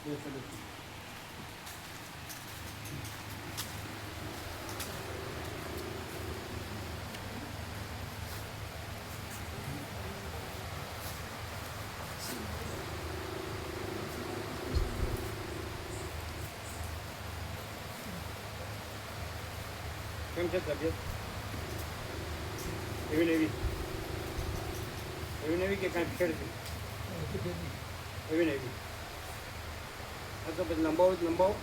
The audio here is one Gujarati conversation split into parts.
કેમ છે તબિયત? એવી ને એવી કે કાંઈ ફેર છે? એવી ને એવી. હા તો પછી લંબાવો.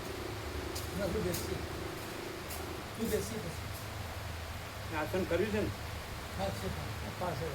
આસન કર્યું છે ને? હા છે પાસે.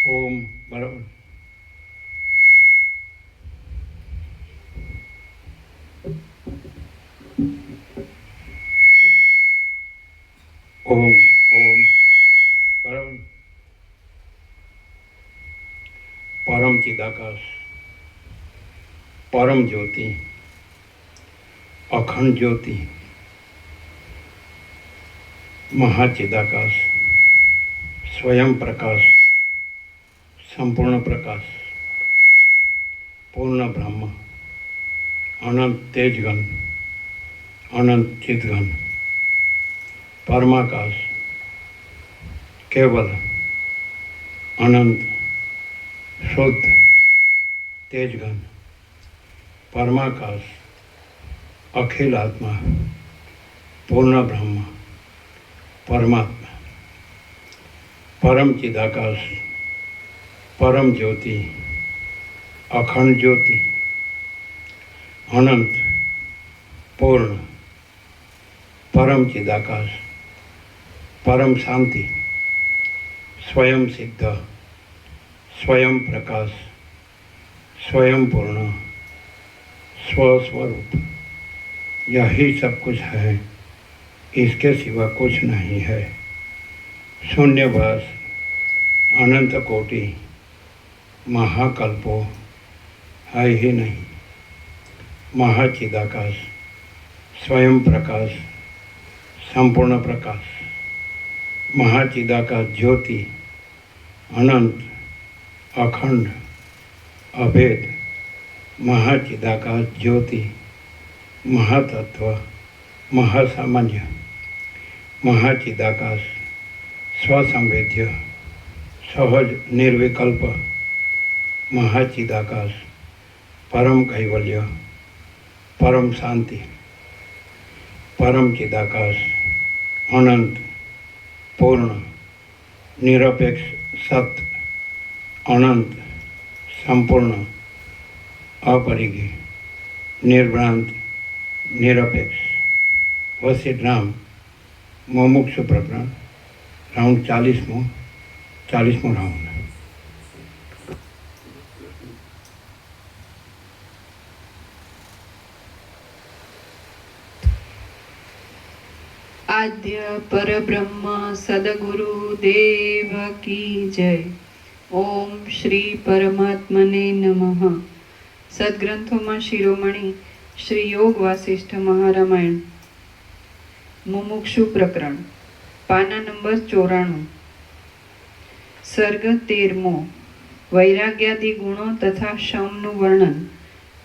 ઓમ બરાબર. ઓમ બરાબર. પરમ ચિદાકાશ, પરમ જ્યોતિ, અખંડ જ્યોતિ, મહાચિદાકાશ, સ્વયં પ્રકાશ, સંપૂર્ણ પ્રકાશ, પૂર્ણ બ્રહ્મ, અનંત તેજગન, અનંત ચિદગન, પરમાકાશ, કેવલ, અનંત, શુદ્ધ, તેજગન, परमाकाश, अखिल आत्मा, पूर्ण ब्रह्म, परमात्मा, परम चिदाकाश, परम ज्योति, अखंड ज्योति, अनंत, पूर्ण, परम चिदाकाश, परम शांति, स्वयं सिद्ध, स्वयं प्रकाश, स्वयं पूर्ण, स्वस्वरूप, यही सब कुछ है, इसके सिवा कुछ नहीं है। शून्यवास, अनंत कोटि, महाकल्पो है ही नहीं। महाचिदाकाश, स्वयं प्रकाश, संपूर्ण प्रकाश, महाचिदाकाश ज्योति, अनंत, अखंड, અભેદ મહાચિદાકાશ જ્યોતિ મહાતત્વ મહાસામાન્ય મહાચિદાકાશ સ્વસંવેદ્ય સહજ નિર્વિકલ્પ મહાચિદાકાશ પરમ કૈવલ્ય પરમ શાંતિ પરમ ચિદાકાશ અનંત પૂર્ણ નિરપેક્ષ સત અનંત સંપૂર્ણ અપરિગી નિર્ભ્રાંત નિરપેક્ષ વસિત રામ મુમુક્ષુ પ્રકરણ રાઉન્ડ 40મો રાઉન્ડ. આદ્ય પરબ્રહ્મ સદગુરુ દેવ કી જય. ઓમ શ્રી પરમાત્મને નમઃ. સદગ્રંથોમાં શિરોમણી શ્રી યોગ વાસિષ્ઠ મહારામાયણ મુમુક્ષુ પ્રકરણ પાના નંબર 94. સર્ગ 13મો. વૈરાગ્યાદિ ગુણો તથા શમનું વર્ણન.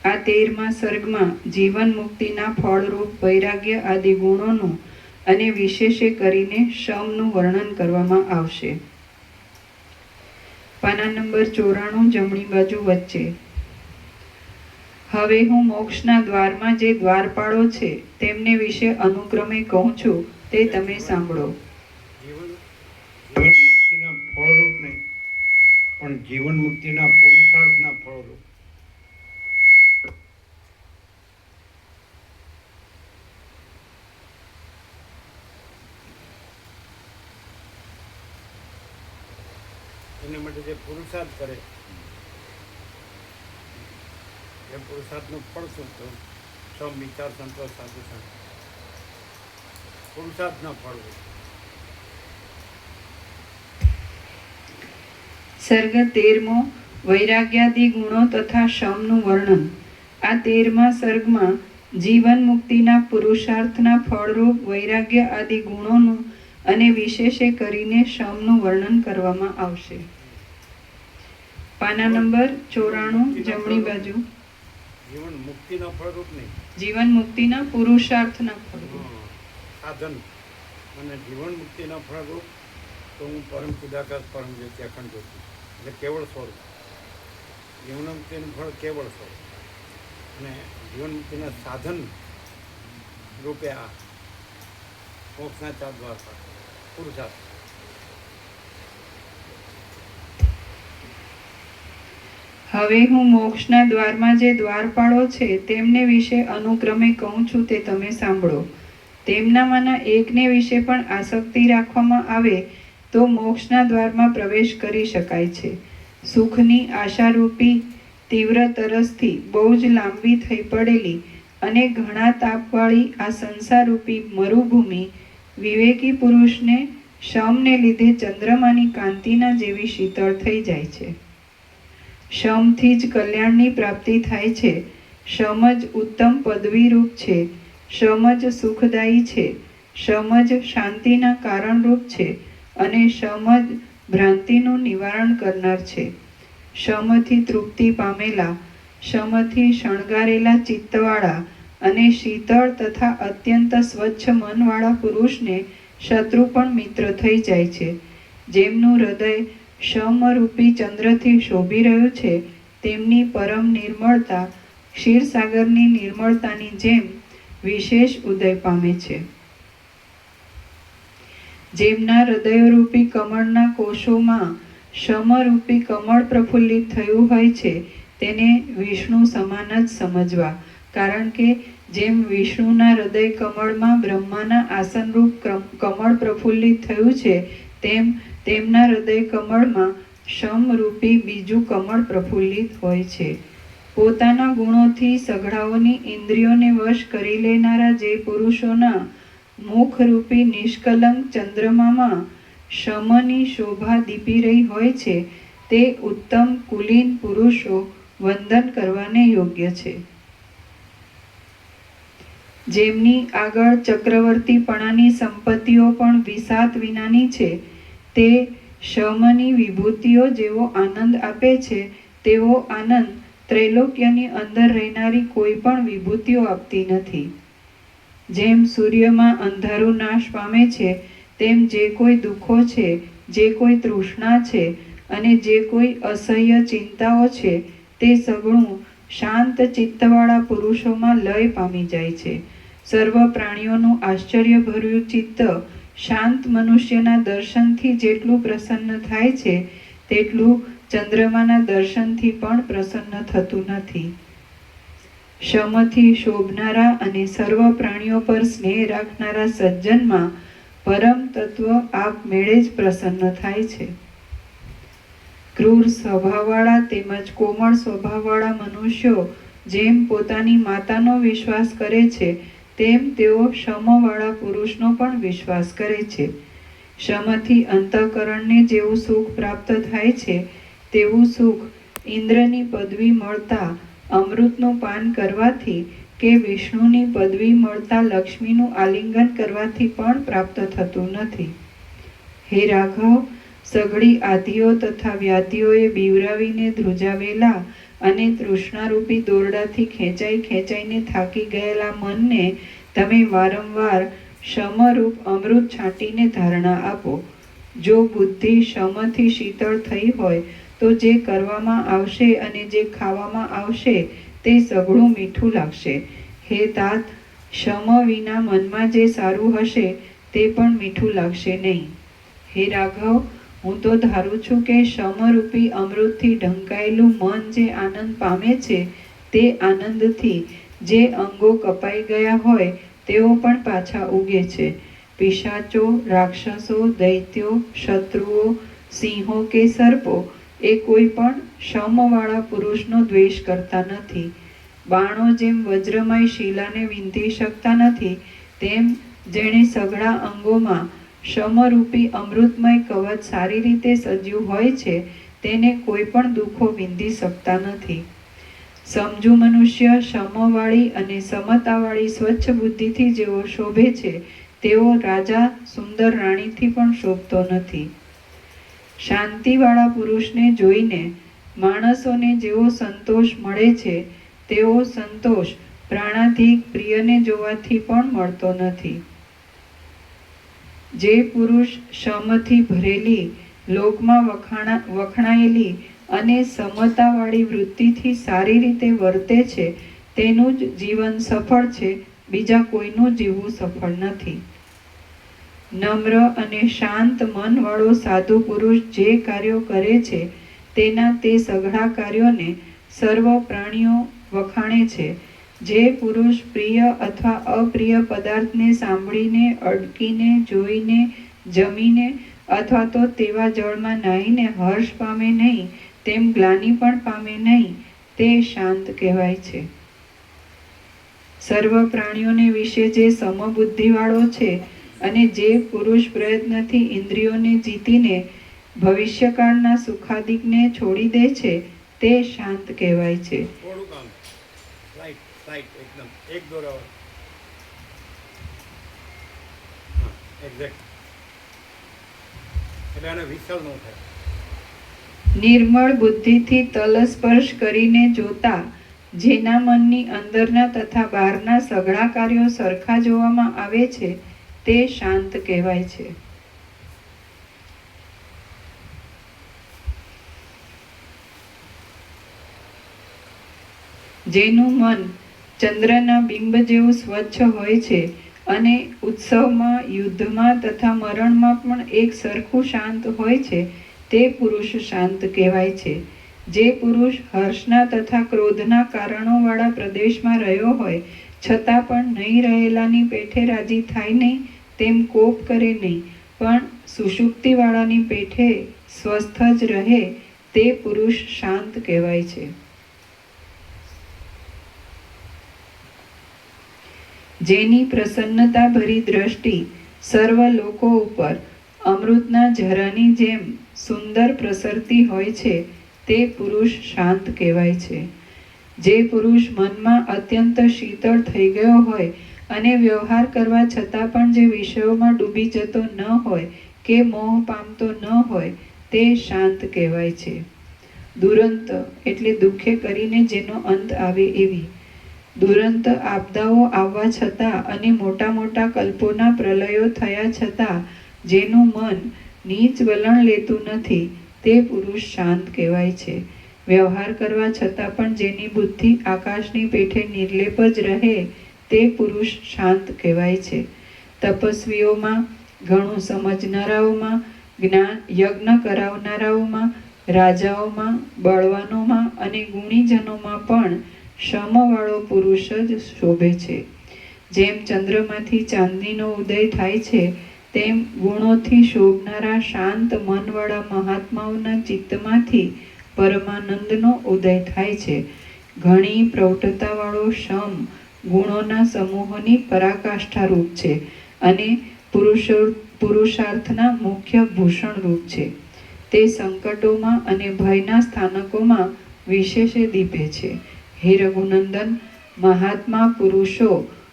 આ 13મા સર્ગમાં જીવન મુક્તિના ફળરૂપ વૈરાગ્ય આદિ ગુણોનું અને વિશેષે કરીને શમનું વર્ણન કરવામાં આવશે. પાના નંબર 94 જમણી બાજુ વચ્ચે. હવે હું મોક્ષના દ્વારમાં જે દ્વારપાળો છે તેમને વિશે અનુક્રમે કહું છું, તે તમે સાંભળો. જીવન મુક્તિના ફળરૂપ નહીં, પણ જીવન મુક્તિના પુરુષાર્થના ફળરૂપ. એના માટે જે પુરુષાર્થ કરે એ પુરુષાર્થનું ફળ શું થયું? સમ વિચાર સંતોષ સાધુ સંત પુરુષાર્થના ફળ હોય. સર્ગ 13મો. વૈરાગ્યાદિ ગુણો તથા શમનું વર્ણન. આ 13મા સર્ગમાં જીવન મુક્તિના પુરુષાર્થના ફળરૂપ વૈરાગ્ય આદિ ગુણોનું અને વિશેષે કરીને શમનું વર્ણન કરવામાં આવશે. પાના નંબર 94 જમણી બાજુ. જીવન મુક્તિના ફળરૂપ નહીં, જીવન મુક્તિના પુરુષાર્થના ફળરૂપ સાધન અને જીવન મુક્તિના ફળરૂપ તો હું પરમ ચિદાકાશ પરમ જ્યોતિ અખંડ જ્યોતિ એટલે કેવળ સ્વરૂપ. જીવન મુક્તિનું ફળ કેવળ સ્વરૂપ અને જીવન મુક્તિના સાધન રૂપે આ મોક્ષના 4 દ્વાર પુરુષાર્થ. હવે હું મોક્ષના દ્વારમાં જે દ્વારપાળો છે તેમને વિશે અનુક્રમે કહું છું, તે તમે સાંભળો. તેમનામાંના એકને વિશે પણ આસક્તિ રાખવામાં આવે તો મોક્ષના દ્વારમાં પ્રવેશ કરી શકાય છે. સુખની આશારૂપી તીવ્ર તરસથી બહુ જ લાંબી થઈ પડેલી અને ઘણા તાપવાળી આ સંસારરૂપી મરુભૂમિ વિવેકી પુરુષને શમને લીધે ચંદ્રમાની કાંતિના જેવી શીતળ થઈ જાય છે. શમથી જ કલ્યાણની પ્રાપ્તિ થાય છે. શમ જ ઉત્તમ પદવીરૂપ છે. શમ જ સુખદાયી છે. શમ જ શાંતિના કારણરૂપ છે અને શમ જ ભ્રાંતિનું નિવારણ કરનાર છે. શમથી તૃપ્તિ પામેલા, શમથી શણગારેલા ચિત્તવાળા અને શીતળ તથા અત્યંત સ્વચ્છ મનવાળા પુરુષને શત્રુ પણ મિત્ર થઈ જાય છે. જેમનું હૃદય શમરૂપી ચંદ્રથી શોભી રહ્યું છે તેમની પરમ નિર્મળતા ક્ષીરસાગરની નિર્મળતાની જેમ વિશેષ ઉદય પામે છે. જેમના હૃદયરૂપી કમળના કોષોમાં શમરૂપી કમળ પ્રફુલ્લિત થયું હોય છે તેને વિષ્ણુ સમાન જ સમજવા. કારણ કે જેમ વિષ્ણુના હૃદય કમળમાં બ્રહ્માના આસનરૂપ કમળ પ્રફુલ્લિત થયું છે તેમ તેમના હૃદય કમળમાં શમરૂપી બીજું કમળ પ્રફુલ્લિત હોય છે. પોતાના ગુણોથી સઘળાઓની ઇન્દ્રિયોને વશ કરી લેનારા જે પુરુષોના મુખરૂપી નિષ્કલંક ચંદ્રમામાં શમની શોભા દીપી રહી હોય છે તે ઉત્તમ કુલીન પુરુષો વંદન કરવાને યોગ્ય છે. જેમની આગળ ચક્રવર્તીપણાની સંપત્તિઓ પણ વિસાત વિનાની છે તે શમની વિભૂતિઓ જેવો આનંદ આપે છે તેવો આનંદ ત્રૈલોક્યની અંદર રહેનારી કોઈ પણ વિભૂતિઓ આપતી નથી. જેમ સૂર્યમાં અંધારું નાશ પામે છે, તેમ જે કોઈ દુઃખો છે, જે કોઈ તૃષ્ણા છે અને જે કોઈ અસહ્ય ચિંતાઓ છે, તે સઘળું શાંત ચિત્તવાળા પુરુષોમાં લય પામી જાય છે. સર્વ પ્રાણીઓનું આશ્ચર્યભર્યું ચિત્ત શાંત મનુષ્યના દર્શનથી જેટલું પ્રસન્ન થાય છે, તેટલું ચંદ્રમાના દર્શનથી પણ પ્રસન્ન થતું નથી. શમથી શોભનારા અને સર્વ પ્રાણીઓ પર સ્નેહ રાખનારા સજ્જનમાં પરમ તત્વ આપમેળે જ પ્રસન્ન થાય છે. ક્રૂર સ્વભાવવાળા તેમજ કોમળ સ્વભાવવાળા મનુષ્યો જેમ પોતાની માતાનો વિશ્વાસ કરે છે, તેમ તેઓ શમવાળા પુરુષનો પણ વિશ્વાસ કરે છે. શમથી અંતઃકરણને જેવું સુખ પ્રાપ્ત થાય છે, તેવું સુખ ઇન્દ્રની પદવી મળતા અમૃતનું પાન કરવાથી કે વિષ્ણુની પદવી મળતા લક્ષ્મીનું આલિંગન કરવાથી પણ પ્રાપ્ત થતું નથી. હે રાઘવ, સઘળી આધિઓ તથા વ્યાધિઓએ બીવરાવીને ધ્રુજાવેલા અને તૃષ્ણારૂપી દોરડાથી ખેંચાઈને થાકી ગયેલા મનને તમે વારંવાર શમરૂપ અમૃત છાંટીને ધારણા આપો. જો બુદ્ધિ શમથી શીતળ થઈ હોય તો જે કરવામાં આવશે અને જે ખાવામાં આવશે તે સઘળું મીઠું લાગશે. હે તાત, શમ વિના મનમાં જે સારું હશે તે પણ મીઠું લાગશે નહીં. હે રાઘવ, હું તો ધારું છું કે શમરૂપી અમૃતથી ઢંકાયેલું મન જે આનંદ પામે છે, તે આનંદથી જે અંગો કપાઈ ગયા હોય તેઓ પણ પાછા ઉગે છે. પિશાચો, રાક્ષસો, દૈત્યો, શત્રુઓ, સિંહો કે સર્પો એ કોઈ પણ શમવાળા પુરુષનો દ્વેષ કરતા નથી. બાણો જેમ વજ્રમય શિલાને વિંધી શકતા નથી, તેમ જેણે સઘળા અંગોમાં શમરૂપી અમૃતમય કવચ સારી રીતે સજ્યું હોય છે, તેને કોઈ પણ દુઃખો વિંધી શકતા નથી. સમજુ મનુષ્ય શમવાળી અને સમતાવાળી સ્વચ્છ બુદ્ધિથી જેવો શોભે છે, તેવો રાજા સુંદર રાણીથી પણ શોભતો નથી. શાંતિવાળા પુરુષને જોઈને માણસોને જેવો સંતોષ મળે છે, તેવો સંતોષ પ્રાણાધિક પ્રિયને જોવાથી પણ મળતો નથી. જે પુરુષ શમથી ભરેલી, લોકમાં વખણાયેલી અને સમતાવાળી વૃત્તિથી સારી રીતે વર્તે છે, તેનું જ જીવન સફળ છે, બીજા કોઈનું જીવવું સફળ નથી. નમ્ર અને શાંત મનવાળો સાધુ પુરુષ જે કાર્યો કરે છે, તેના તે સઘળા કાર્યોને સર્વ પ્રાણીઓ વખાણે છે. જે પુરુષ પ્રિય અથવા અપ્રિય પદાર્થને સાંભળીને, અડકીને, જોઈને, જમીને અથવા તો તેવા જળમાં નાહીને હર્ષ પામે નહીં, તેમ ગ્લાનિ પણ પામે નહીં, તે શાંત કહેવાય છે. સર્વ પ્રાણીઓને વિશે જે સમબુદ્ધિવાળો છે અને જે પુરુષ પ્રયત્નથી ઇન્દ્રિયોને જીતીને ભવિષ્યકાળના સુખાદિકને છોડી દે છે, તે શાંત કહેવાય છે. થોડું કામ રાઈટ રાઈટ એકદમ એક દોરાવા. હા, એક્ઝેક્ટ. એટલે આને વિસલ ન થાય. નિર્મળ બુદ્ધિથી તલસ્પર્શ કરીને જોતા જેના મનની અંદરના તથા બહારના સઘળા કાર્યો સરખા જોવામાં આવે છે, તે શાંત કહેવાય છે. જેનું મન ચંદ્રના બિંબ જેવું સ્વચ્છ હોય છે અને ઉત્સવમાં, યુદ્ધમાં તથા મરણમાં પણ એક સરખું શાંત હોય છે, તે પુરુષ શાંત કહેવાય છે. જે પુરુષ હર્ષના તથા ક્રોધના કારણોવાળા પ્રદેશમાં રહ્યો હોય છતાં પણ નહીં રહેલાની પેઠે રાજી થાય નહીં, તેમ કોપ કરે નહીં, પણ સુષુપ્તિવાળાની પેઠે સ્વસ્થ જ રહે, તે પુરુષ શાંત કહેવાય છે. જેની પ્રસન્નતા ભરી દ્રષ્ટિ સર્વ લોકો ઉપર અમૃતના ઝરાની જેમ સુંદર પ્રસરતી હોય છે, તે પુરુષ શાંત કહેવાય છે. જે પુરુષ મનમાં અત્યંત શીતળ થઈ ગયો હોય અને વ્યવહાર કરવા છતાં પણ જે વિષયોમાં ડૂબી જતો ન હોય કે મોહ પામતો ન હોય, તે શાંત કહેવાય છે. દુરંત એટલે દુઃખે કરીને જેનો અંત આવે એવી. દુરંત આપદાઓ આવવા છતાં અને મોટા મોટા કલ્પોના પ્રલયો થયા છતાં જેનું મન નીચ વલણ લેતું નથી તે પુરુષ શાંત કહેવાય છે. વ્યવહાર કરવા છતાં પણ જેની બુદ્ધિ આકાશની પેઠે નિર્લેપ જ રહે તે પુરુષ શાંત કહેવાય છે. તપસ્વીઓમાં, ઘણું સમજનારાઓમાં, જ્ઞાન યજ્ઞ કરાવનારાઓમાં, રાજાઓમાં, બળવાનોમાં અને ગુણીજનોમાં પણ ક્ષમવાળો પુરુષ જ શોભે છે. જેમ ચંદ્રમાંથી ચાંદનીનો ઉદય થાય છે તેમ ગુણોથી શોભનારા શાંત મનવાળા મહાત્માઓના ચિત્તમાંથી પરમાનંદનો ઉદય થાય છે. ઘણી પ્રૌઢતાવાળો શમ ગુણોના સમૂહોની પરાકાષ્ઠા રૂપ છે અને પુરુષાર્થના મુખ્ય ભૂષણ રૂપ છે. તે સંકટોમાં અને ભયના સ્થાનકોમાં વિશેષે દીપે છે. હે રઘુનંદન, મહાત્મા પુરુષો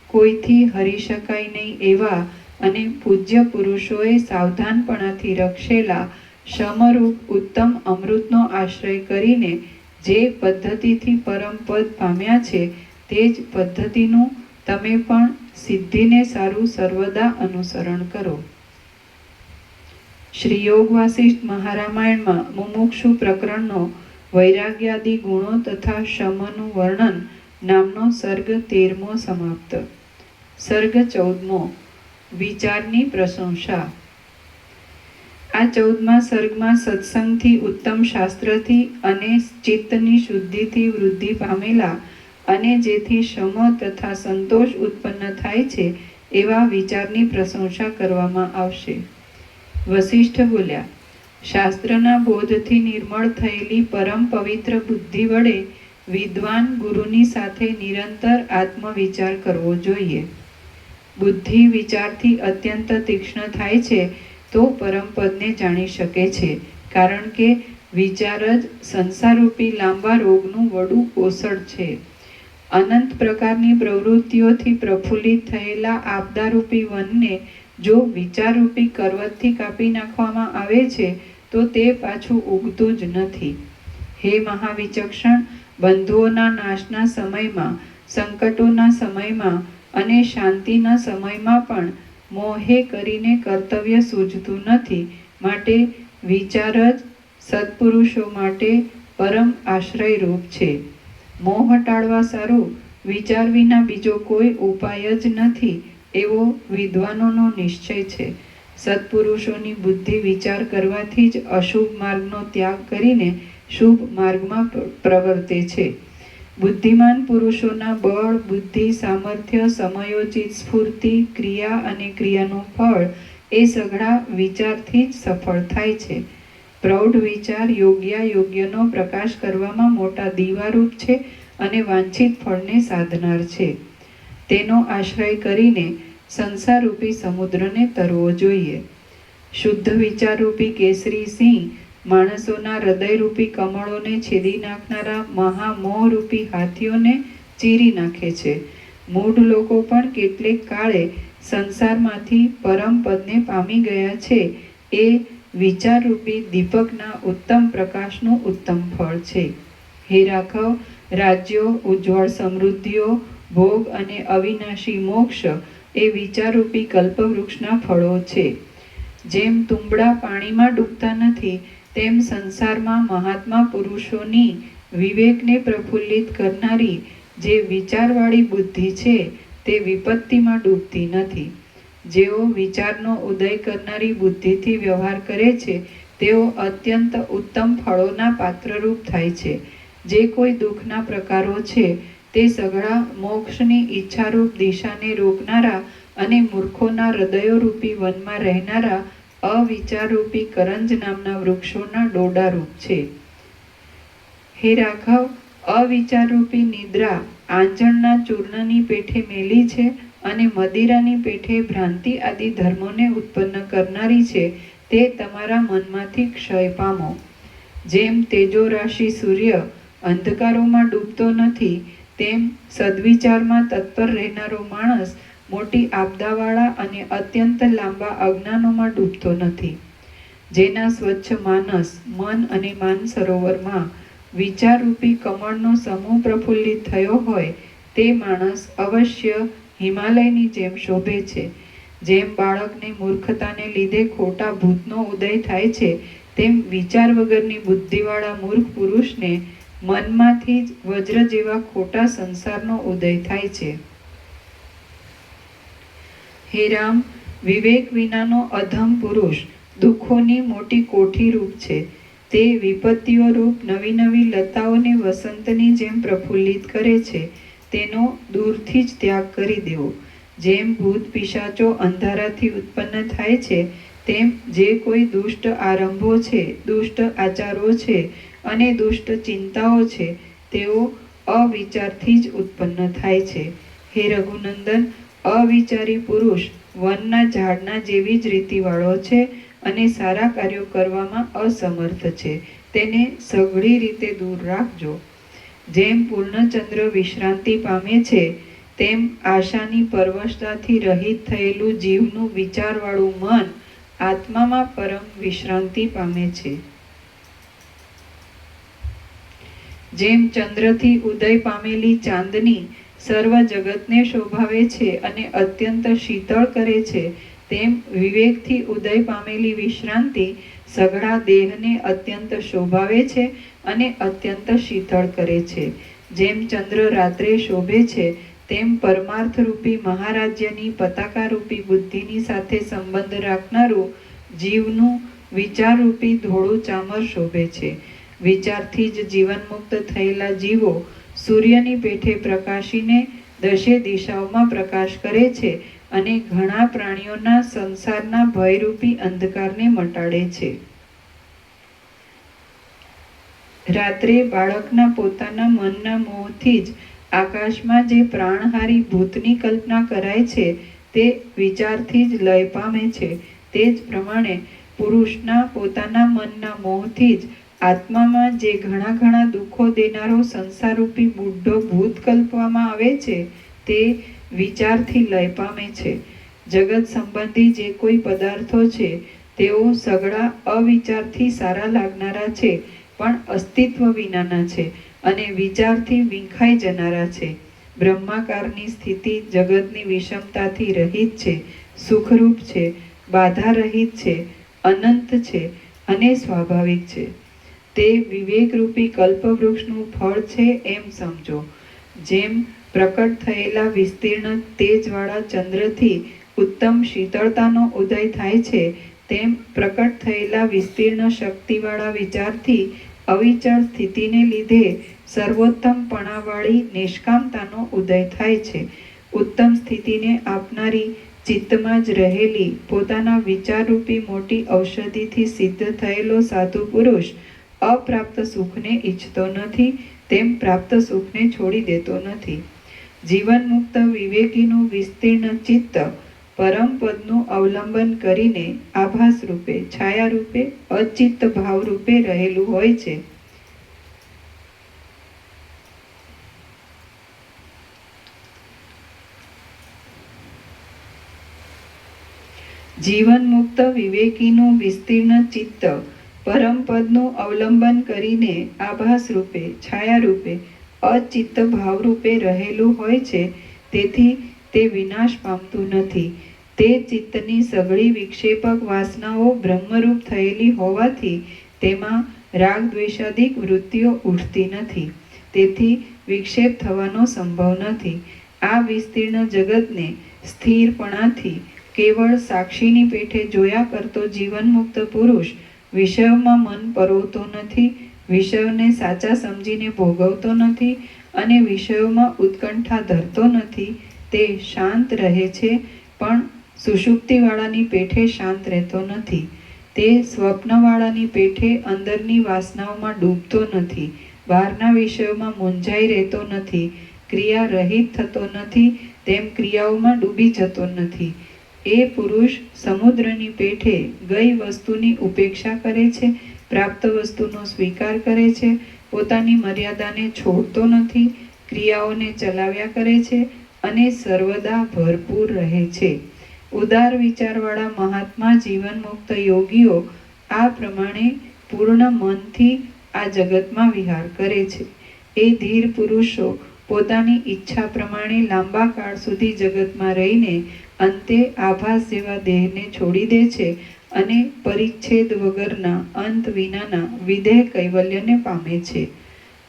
કોઈથી હરી શકાય નહીં એવા અને પૂજ્ય પુરુષોએ સાવધાનપણાથી રક્ષેલા સમરૂપ ઉત્તમ અમૃતનો આશ્રય કરીને જે પદ્ધતિથી પરમ પદ પામ્યા છે તે જ પદ્ધતિનું તમે પણ સિદ્ધિને સારું સર્વદા અનુસરણ કરો. શ્રી યોગ વાસિષ્ઠ મહારામાયણમાં મુમુક્ષુ પ્રકરણનો વૈરાગ્યાદિ ગુણો તથા શમનું વર્ણન નામનો સર્ગ 13મો સમાપ્ત. સર્ગ 14મો વિચારની પ્રશંસા. આ 14મા સર્ગમાં સત્સંગથી, ઉત્તમ શાસ્ત્રથી અને ચિત્તની શુદ્ધિથી વૃદ્ધિ પામેલા અને જેથી શમ તથા સંતોષ ઉત્પન્ન થાય છે એવા વિચારની પ્રશંસા કરવામાં આવશે. વસિષ્ઠ બોલ્યા, શાસ્ત્રના બોધથી નિર્મળ થયેલી પરમ પવિત્ર બુદ્ધિ વડે વિદ્વાન ગુરુની સાથે નિરંતર આત્મવિચાર કરવો જોઈએ. બુદ્ધિ વિચારથી અત્યંત તીક્ષ્ણ થાય છે તો પરમપદને જાણી શકે છે, કારણ કે વિચાર જ સંસારરૂપી લાંબા રોગનું વડું ઓસડ છે. અનંત પ્રકારની પ્રવૃત્તિઓથી પ્રફુલ્લિત થયેલા આપદારૂપી વનને જો વિચારરૂપી કરવતથી કાપી નાખવામાં આવે છે તો તે પાછું ઉગતું જ નથી. હે મહાવિચક્ષણ, બંધુઓના નાશના સમયમાં, સંકટોના સમયમાં અને શાંતિના સમયમાં પણ મોહે કરીને કર્તવ્ય સૂઝતું નથી. માટે વિચાર જ સત્પુરુષો માટે પરમ આશ્રયરૂપ છે. મોહ ટાળવા સારું વિચાર વિના બીજો કોઈ ઉપાય જ નથી એવો વિદ્વાનોનો નિશ્ચય છે. સત્પુરુષોની બુદ્ધિ વિચાર કરવાથી જ અશુભ માર્ગનો ત્યાગ કરીને શુભ માર્ગમાં પ્રવર્તે છે. બુદ્ધિમાન પુરુષોના બળ, બુદ્ધિ, સામર્થ્ય, સમયોચિત સ્ફૂર્તિ, ક્રિયા અને ક્રિયાનું ફળ એ સઘળા વિચારથી જ સફળ થાય છે. પ્રૌઢ વિચાર યોગ્યનો પ્રકાશ કરવામાં મોટા દીવારૂપ છે અને વાંછિત ફળને સાધનાર છે. તેનો આશ્રય કરીને સંસારરૂપી સમુદ્રને તરવો જોઈએ. શુદ્ધ વિચારરૂપી કેસરી સિંહ માણસોના હૃદયરૂપી કમળોને છેદી નાખનારા મહામોહરૂપી હાથીઓને ચીરી નાખે છે. મૂઢ લોકો પણ કેટલેક કાળે સંસારમાંથી પરમ પદને પામી ગયા છે. એ વિચારરૂપી દીપકના ઉત્તમ પ્રકાશનું ઉત્તમ ફળ છે. હે રાઘવ, રાજ્યો, ઉજ્જવળ સમૃદ્ધિઓ, ભોગ અને અવિનાશી મોક્ષ એ વિચારરૂપી કલ્પવૃક્ષના ફળો છે. જેમ તુંબડા પાણીમાં ડૂબતા નથી તેમ સંસારમાં મહાત્મા પુરુષોની વિવેકને પ્રફુલ્લિત કરનારી જે વિચારવાળી બુદ્ધિ છે તે વિપત્તિમાં ડૂબતી નથી. જેઓ વિચારનો ઉદય કરનારી બુદ્ધિથી વ્યવહાર કરે છે તેઓ અત્યંત ઉત્તમ ફળોના પાત્રરૂપ થાય છે. જે કોઈ દુઃખના પ્રકારો છે તે સઘળા મોક્ષની ઈચ્છારૂપ દિશાને રોકનારા અને મૂર્ખોના હૃદયોરૂપી વનમાં રહેનારા અવિચારરૂપી કરંજ નામના વૃક્ષોના ડોડારૂપ છે. હે રાઘવ, અવિચારરૂપી નિદ્રા આંજણના ચૂર્ણની પેઠે મેલી છે અને મદિરાની પેઠે ભ્રાંતિ આદિ ધર્મોને ઉત્પન્ન કરનારી છે. તે તમારા મનમાંથી ક્ષય પામો. જેમ તેજો રાશિ સૂર્ય અંધકારોમાં ડૂબતો નથી તેમ સદ્વિચારમાં તત્પર રહેનારો માણસ મોટી આપદાવાળા અને અત્યંત લાંબા અજ્ઞાનોમાં ડૂબતો નથી. જેના સ્વચ્છ માનસ, મન અને માન સરોવરમાં વિચારરૂપી કમળનો સમૂહ પ્રફુલ્લિત થયો હોય તે માણસ અવશ્ય હિમાલયની જેમ શોભે છે. જેમ બાળકને મૂર્ખતાને લીધે ખોટા ભૂતનો ઉદય થાય છે, તેમ વિચાર વગરની બુદ્ધિવાળા મૂર્ખ પુરુષને મનમાંથી જ વજ્ર જેવા ખોટા સંસારનો ઉદય થાય છે. હે રામ, વિવેક વિનાનો અધમ પુરુષ દુઃખોની મોટી કોઠી રૂપ છે. તે વિપત્તિઓ રૂપ નવી નવી લતાઓને વસંતની જેમ પ્રફુલ્લિત કરે છે. તેનો દૂરથી જ ત્યાગ કરી દેવો. જેમ ભૂત પિશાચો અંધારાથી ઉત્પન્ન થાય છે, તેમ જે કોઈ દુષ્ટ આરંભો છે, દુષ્ટ આચારો છે અને દુષ્ટ ચિંતાઓ છે, તેઓ અવિચારથી જ ઉત્પન્ન થાય છે. હે રઘુનંદન, અવિચારી પુરુષ વનના ઝાડના જેવી જ રીતિવાળો છે અને સારા કાર્યો કરવામાં અસમર્થ છે. તેને સઘળી રીતે દૂર રાખજો. જેમ પૂર્ણચંદ્ર વિશ્રાંતિ પામે છે, તેમ આશાની પરવશતાથી રહિત થયેલું જીવનું વિચારવાળું મન આત્મામાં પરમ વિશ્રાંતિ પામે છે. જેમ ચંદ્રથી ઉદય પામેલી ચાંદની સર્વ જગતને શોભાવે છે અને અત્યંત શીતળ કરે છે, તેમ વિવેકથી ઉદય પામેલી વિશ્રાંતિ સઘળા દેહને અત્યંત શોભાવે છે અને અત્યંત શીતળ કરે છે. જેમ ચંદ્ર રાત્રે શોભે છે, તેમ પરમાર્થરૂપી મહારાજ્યની પતાકારૂપી બુદ્ધિની સાથે સંબંધ રાખનારું જીવનું વિચારરૂપી ધોળું ચામર શોભે છે. વિચારથી જ જીવનમુક્ત થયેલા જીવો સૂર્યની પેઠે પ્રકાશીને દશે દિશાઓમાં પ્રકાશ કરે છે અને ઘણા પ્રાણીઓના સંસારના ભયરૂપી અંધકારને મટાડે છે. રાત્રે બાળકના પોતાના મનના મોહથી જ આકાશમાં જે પ્રાણહારી ભૂતની કલ્પના કરાય છે, તે વિચારથી જ લય પામે છે. તે જ પ્રમાણે પુરુષના પોતાના મનના મોહથી જ આત્મામાં જે ઘણા ઘણા દુઃખો દેનારો સંસારરૂપી બુઢો ભૂત કલ્પવામાં આવે છે, તે વિચારથી લય પામે છે. જગત સંબંધી જે કોઈ પદાર્થો છે, તેઓ સઘળા અવિચારથી સારા લાગનારા છે, પણ અસ્તિત્વ વિનાના છે અને વિચારથી વિંખાઈ જનારા છે. બ્રહ્માકારની સ્થિતિ જગતની વિષમતાથી રહિત છે, સુખરૂપ છે, બાધા રહિત છે, અનંત છે અને સ્વાભાવિક છે. તે વિવેકરૂપી કલ્પવૃક્ષનું ફળ છે એમ સમજો. જેમ પ્રકટ થયેલા વિસ્તીર્ણ તેજવાળા ચંદ્રથી ઉત્તમ શીતળતાનો ઉદય થાય છે, તેમ પ્રકટ થયેલા વિસ્તીર્ણ શક્તિવાળા વિચારથી અવિચળ સ્થિતિને લીધે સર્વોત્તમપણાવાળી નિષ્કામતાનો ઉદય થાય છે. ઉત્તમ સ્થિતિને આપનારી ચિત્તમાં જ રહેલી પોતાના વિચારરૂપી મોટી ઔષધિથી સિદ્ધ થયેલો સાધુ પુરુષ અપ્રાપ્ત સુખને ઈચ્છતો નથી, તેમ પ્રાપ્ત સુખને છોડી દેતો નથી. જીવન મુક્ત વિવેકીનું વિસ્તીર્ણ ચિત્ત પરમ પદનું અવલંબન કરીને આભાસ રૂપે, છાયા રૂપે, અચિત્ત ભાવ રૂપે રહેલું હોય છે. જીવન મુક્ત વિવેકીનું વિસ્તીર્ણ ચિત્ત પરમ પદનું અવલંબન કરીને આભાસ રૂપે, છાયા રૂપે, અચિત્ત ભાવ રૂપે રહેલું હોય છે. તેથી તે વિનાશ પામતું નથી. તે ચિત્તની સઘળી વિક્ષેપક વાસનાઓ બ્રહ્મરૂપ થયેલી હોવાથી તેમાં રાગ દ્વેષાદિક વૃત્તિઓ ઉઠતી નથી. તેથી વિક્ષેપ થવાનો સંભવ નથી. આ વિસ્તીર્ણ જગતને સ્થિરપણાથી કેવળ સાક્ષીની પેઠે જોયા કરતો જીવનમુક્ત પુરુષ વિષયોમાં મન પરોવતો નથી, વિષયોને સાચા સમજીને ભોગવતો નથી અને વિષયોમાં ઉત્કંઠા ધરતો નથી. તે શાંત રહે છે, પણ સુષુપ્તિવાળાની પેઠે શાંત રહેતો નથી. તે સ્વપ્નવાળાની પેઠે અંદરની વાસનાઓમાં ડૂબતો નથી, બહારના વિષયોમાં મૂંઝાઈ રહેતો નથી, ક્રિયા રહિત થતો નથી, તેમ ક્રિયાઓમાં ડૂબી જતો નથી. એ પુરુષ સમુદ્રની પેઠે ગઈ વસ્તુની ઉપેક્ષા કરે છે, પ્રાપ્ત વસ્તુનો સ્વીકાર કરે છે, પોતાની મર્યાદાને છોડતો નથી, ક્રિયાઓને ચલાવ્યા કરે છે અને સર્વદા ભરપૂર રહે છે. ઉદાર વિચારવાળા મહાત્મા જીવન મુક્ત યોગીઓ આ પ્રમાણે પૂર્ણ મનથી આ જગતમાં વિહાર કરે છે. એ ધીર પુરુષો પોતાની ઈચ્છા પ્રમાણે લાંબા કાળ સુધી જગતમાં રહીને અંતે આભાસ જેવા દેહને છોડી દે છે અને પરિચ્છેદ વગરના અંત વિનાના વિદેહ કૈવલ્યને પામે છે.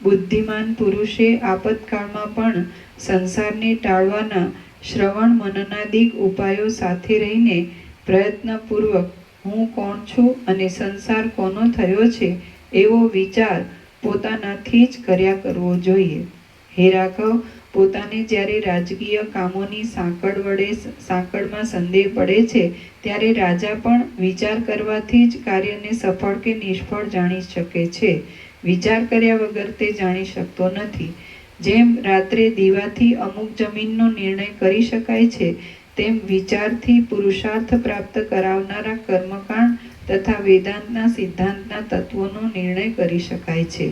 બુદ્ધિમાન પુરુષે આપતકાળમાં પણ સંસારને ટાળવાના શ્રવણ મનનાદિક ઉપાયો સાથે રહીને પ્રયત્નપૂર્વક હું કોણ છું અને સંસાર કોનો થયો છે એવો વિચાર પોતાનાથી જ કર્યા કરવો જોઈએ. હે રાઘવ, પોતાને જ્યારે રાજકીય કામોની સાંકળમાં સંદેહ પડે છે ત્યારે રાજા પણ વિચાર કરવાથી જ કાર્યને સફળ કે નિષ્ફળ જાણી શકે છે. વિચાર કર્યા વગર તે જાણી શકતો નથી. જેમ રાત્રે દીવાથી અમુક જમીનનો નિર્ણય કરી શકાય છે, તેમ વિચારથી પુરુષાર્થ પ્રાપ્ત કરાવનારા કર્મકાંડ તથા વેદાંતના સિદ્ધાંતના તત્વોનો નિર્ણય કરી શકાય છે.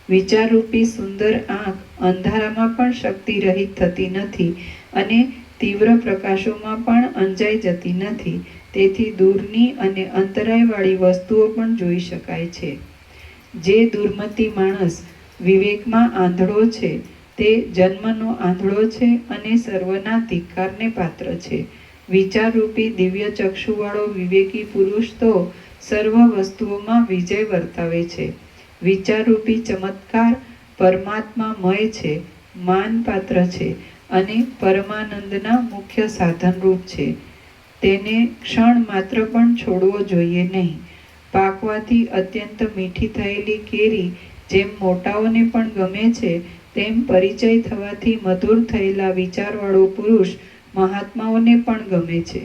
વિચારરૂપી સુંદર આંખ અંધારામાં પણ શક્તિ રહિત થતી નથી અને તીવ્ર પ્રકાશોમાં પણ અંજાઈ જતી નથી. તેથી દૂરની અને અંતરાયવાળી વસ્તુઓ પણ જોઈ શકાય છે. જે દુર્મતી માણસ વિવેકમાં આંધળો છે તે જન્મનો આંધળો છે અને સર્વના ધિક્કારને પાત્ર છે. વિચારરૂપી દિવ્ય ચક્ષુવાળો વિવેકી પુરુષ તો સર્વ વસ્તુઓમાં વિજય વર્તાવે છે. વિચારરૂપી ચમત્કાર પરમાત્મામય છે, માનપાત્ર છે અને પરમાનંદના મુખ્ય સાધનરૂપ છે. તેને ક્ષણ માત્ર પણ છોડવો જોઈએ નહીં. પાકવાથી અત્યંત મીઠી થયેલી કેરી જેમ મોટાઓને પણ ગમે છે, તેમ પરિચય થવાથી મધુર થયેલા વિચારવાળો પુરુષ મહાત્માઓને પણ ગમે છે.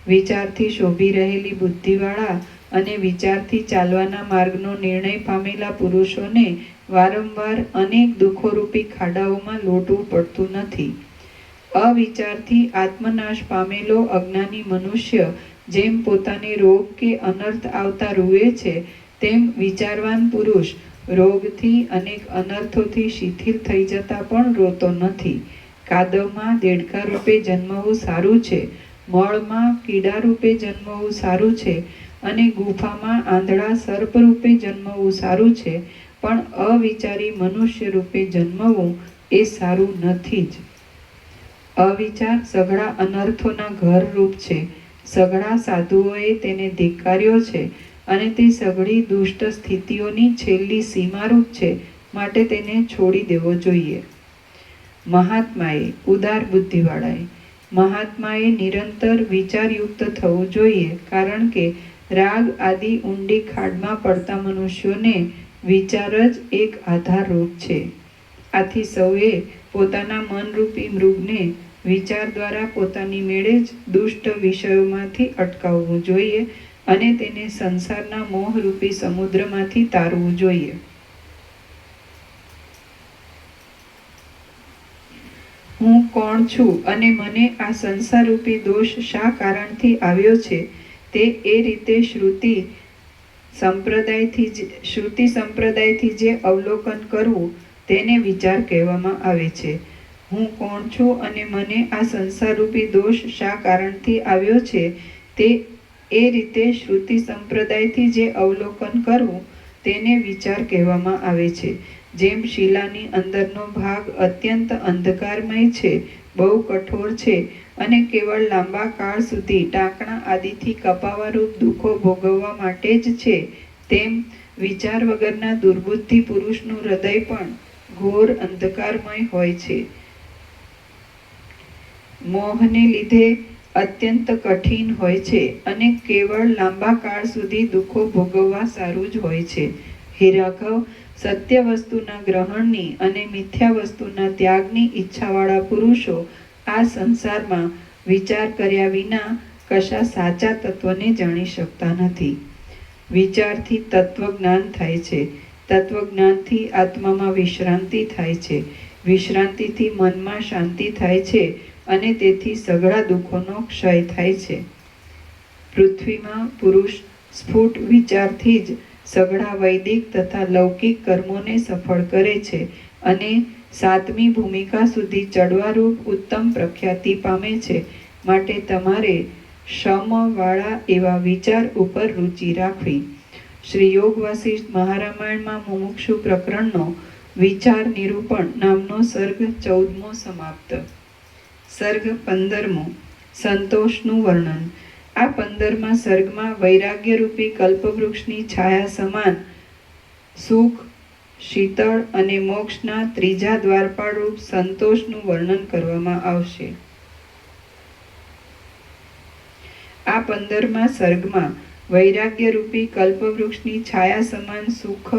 વિચારથી શોભી રહેલી બુદ્ધિવાળા અને વિચારથી ચાલવાના માર્ગનો નિર્ણય પામેલા પુરુષોને વારંવાર અનેક દુઃખોરૂપી ખાડાઓમાં લોટવું પડતું નથી. અવિચારથી આત્મનાશ પામેલો અજ્ઞાની મનુષ્ય જેમ પોતાને રોગ કે અનર્થ આવતા રૂએ છે, તેમ વિચારવાન પુરુષ રોગથી અનેક અનર્થોથી શિથિલ થઈ જતા પણ રોતો નથી. કાદવમાં દેડકા રૂપે જન્મવું સારું છે, મળમાં કીડા રૂપે જન્મવું સારું છે અને ગુફામાં આંધળા સર્પ રૂપે જન્મવું સારું છે, પણ અવિચારી મનુષ્ય રૂપે જન્મવું એ સારું નથી જ. અવિચાર સઘળા અનર્થોના ઘર રૂપ છે. સઘળા સાધુઓએ તેને ધિક્કાર્યો છે અને તે સઘળી દુષ્ટ સ્થિતિઓની છેલ્લી સીમારૂપ છે, માટે તેને છોડી દેવો જોઈએ. મહાત્માએ, ઉદાર બુદ્ધિવાળાએ, મહાત્માએ નિરંતર વિચારયુક્ત થવું જોઈએ, કારણ કે રાગ આદિ ઊંડી ખાડમાં પડતા મનુષ્યોને વિચાર જ એક આધારરૂપ છે. આથી સૌએ પોતાના મનરૂપી મૃગને વિચાર દ્વારા પોતાની મેળે જ દુષ્ટ વિષયોમાંથી અટકાવવું જોઈએ અને તેને સંસારના મોહરૂપી સમુદ્રમાંથી તારવું જોઈએ. હું કોણ છું અને મને આ સંસારરૂપી દોષ શા કારણથી આવ્યો છે, તે એ રીતે શ્રુતિ સંપ્રદાયથી જે અવલોકન કરવું તેને વિચાર કહેવામાં આવે છે. હું કોણ છું અને મને આ સંસારરૂપી દોષ શા કારણથી આવ્યો છે, તે એ રીતે શ્રુતિ સંપ્રદાયથી જે અવલોકન કરવું તેને વિચાર કહેવામાં આવે છે. જેમ શિલાની અંદરનો ભાગ અત્યંત અંધકારમય છે, બહુ કઠોર છે અને કેવળ લાંબા કાળ સુધી ટાંકણા આદિથી કપાવારૂપ દુઃખો ભોગવવા માટે જ છે, તેમ વિચાર વગરના દુર્બુદ્ધિ પુરુષનું હૃદય પણ ઘોર અંધકારમય હોય છે. મોહને લીધે અત્યંત કઠિન હોય છે અને કેવળ લાંબા કાળ સુધી દુઃખો ભોગવવા સારું જ હોય છે. હે રાઘવ, સત્ય વસ્તુના ગ્રહણની અને મિથ્યા વસ્તુના ત્યાગની ઈચ્છાવાળા પુરુષો આ સંસારમાં વિચાર કર્યા વિના કશા સાચા તત્વને જાણી શકતા નથી. વિચારથી તત્વજ્ઞાન થાય છે, તત્વજ્ઞાનથી આત્મામાં વિશ્રાંતિ થાય છે, વિશ્રાંતિથી મનમાં શાંતિ થાય છે અને તેથી સઘળા દુઃખોનો ક્ષય થાય છે. પૃથ્વીમાં પુરુષ સ્ફુટ વિચારથી જ સઘળા વૈદિક તથા લૌકિક કર્મોને સફળ કરે છે અને 7મી ભૂમિકા સુધી ચડવારૂપ ઉત્તમ પ્રખ્યાતિ પામે છે. માટે તમારે સમવાળા એવા વિચાર ઉપર રુચિ રાખવી. શ્રી યોગ વાસિષ્ઠ મહારામાયણમાં મુમુક્ષુ પ્રકરણનો વિચાર નિરૂપણ નામનો સર્ગ 14મો સમાપ્ત. સર્ગ 15મો સંતોષનું વર્ણન. આ 15મા સર્ગમાં વૈરાગ્યરૂપી કલ્પવૃક્ષની છાયા સમાન સુખ, શીતળ અને મોક્ષના ત્રીજા દ્વારપાળરૂપ સંતોષનું વર્ણન કરવામાં આવશે. આ 15મા સર્ગમાં વૈરાગ્યરૂપી કલ્પવૃક્ષની છાયા સમાન સુખ,